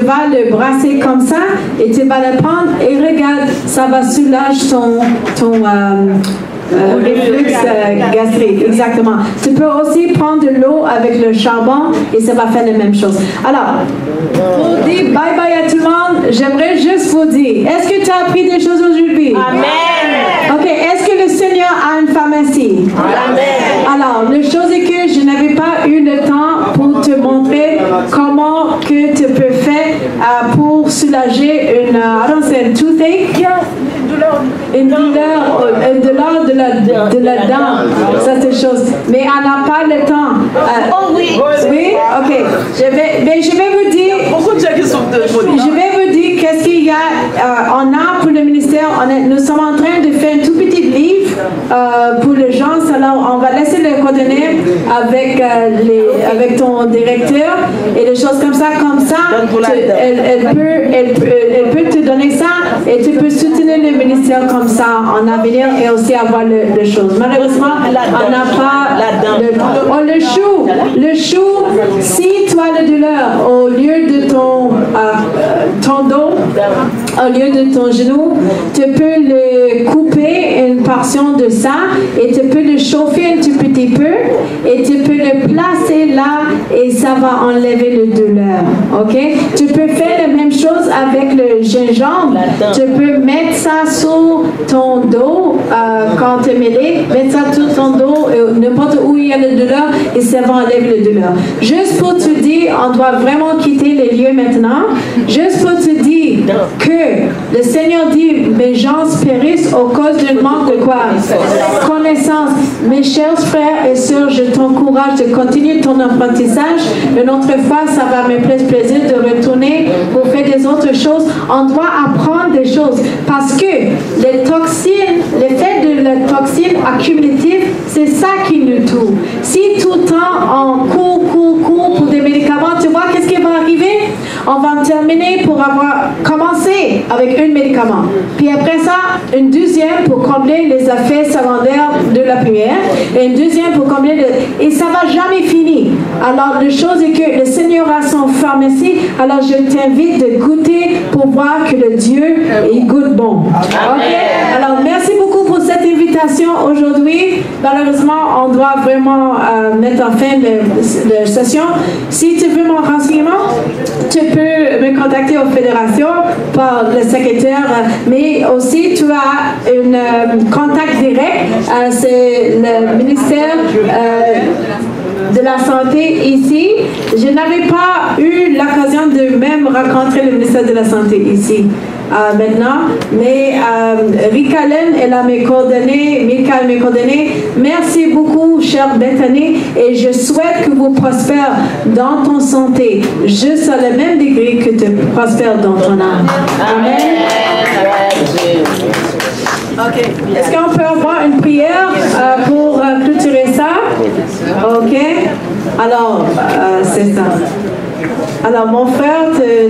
vas le brasser comme ça et tu vas le prendre et regarde, ça va soulager ton reflux gastrique, exactement. Tu peux aussi prendre de l'eau avec le charbon et ça va faire la même chose. Alors, pour dire bye bye à tout le monde, j'aimerais juste vous dire, est-ce que tu as appris des choses aujourd'hui? Amen. Ok, est-ce que le Seigneur a une pharmacie? Amen. Alors, la chose est que je n'avais pas eu le temps pour te montrer comment que tu peux faire pour soulager une toothache. Une douleur de la dent, ça c'est chose. Mais on n'a pas le temps. Oh oui. Oui, ok. Je vais vous dire. Beaucoup de gens qui sont Je vais vous dire qu'est-ce qu'il y a. On a pour le ministère, nous sommes en train de faire un tout petit livre pour les gens. Alors on va laisser le coordonner avec ton directeur et des choses comme ça. Elle peut te donner ça et tu peux soutenir le ministère comme ça en avenir et aussi avoir les choses. Malheureusement, on n'a pas le chou, si tu as la douleur au lieu de ton dos, au lieu de ton genou, tu peux le couper une portion de ça et tu peux le chauffer un tout petit peu et tu peux le placer là et ça va enlever la douleur. Ok? Tu peux faire la même chose avec le gingembre. Tu peux mettre ça sur ton dos quand tu es mêlé, mettre ça sur ton dos, n'importe où il y a la douleur et ça va enlever la douleur. Juste pour te dire, on doit vraiment quitter les lieux maintenant. Juste pour te dire que le Seigneur dit, mes gens périssent au cause d'un manque de quoi? Connaissance. Mes chers frères et sœurs, je t'encourage de continuer ton apprentissage. Une autre fois, ça va me faire plaisir de retourner pour faire des autres choses. On doit apprendre des choses parce que les toxines, l'effet de la toxine accumulative, c'est ça qui nous tue. Si tout le temps on court pour des médicaments, tu vois qu'est-ce qui va arriver? On va terminé pour avoir commencé avec un médicament. Puis après ça, une deuxième pour combler les effets secondaires de la première. Et une deuxième pour combler le... Et ça va jamais finir. Alors, la chose est que le Seigneur a son pharmacie. Alors, je t'invite de goûter pour voir que le Dieu, il goûte bon. OK? Alors, merci beaucoup pour cette invitation aujourd'hui. Malheureusement, on doit vraiment mettre en fin de session. Si tu veux mon renseignement, tu peux me contacter aux fédérations par le secrétaire, mais aussi tu as un contact direct. C'est le ministère de la Santé ici. Je n'avais pas eu l'occasion de même rencontrer le ministère de la Santé ici. Maintenant, mais Rika Len, elle a mes coordonnées, Mika a mes coordonnées. Merci beaucoup, chère Bethany, et je souhaite que vous prospérez dans ton santé, juste à le même degré que tu prospères dans ton âme. Amen. Ok. Est-ce qu'on peut avoir une prière pour clôturer ça? Ok. Alors, c'est ça. Alors, mon frère,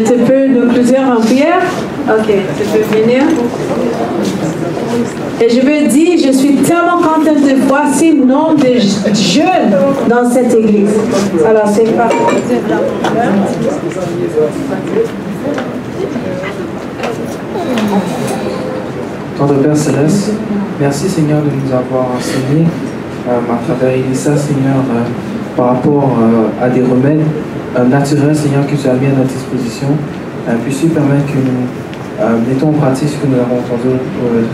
tu peux nous clôturer en prière? Ok, tu peux venir. Et je veux dire, je suis tellement contente de voir si nombre de jeunes dans cette église. Alors, c'est parti. Tendre Père Céleste, merci Seigneur de nous avoir enseigné à travers Elissa, Seigneur, par rapport à des remèdes naturels, Seigneur, que tu as mis à notre disposition. Puisses-tu permettre que nous mettons en pratique ce que nous avons entendu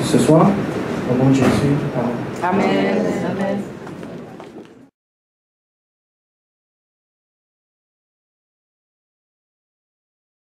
ce soir. Au nom de Jésus. Amen. Amen. Amen.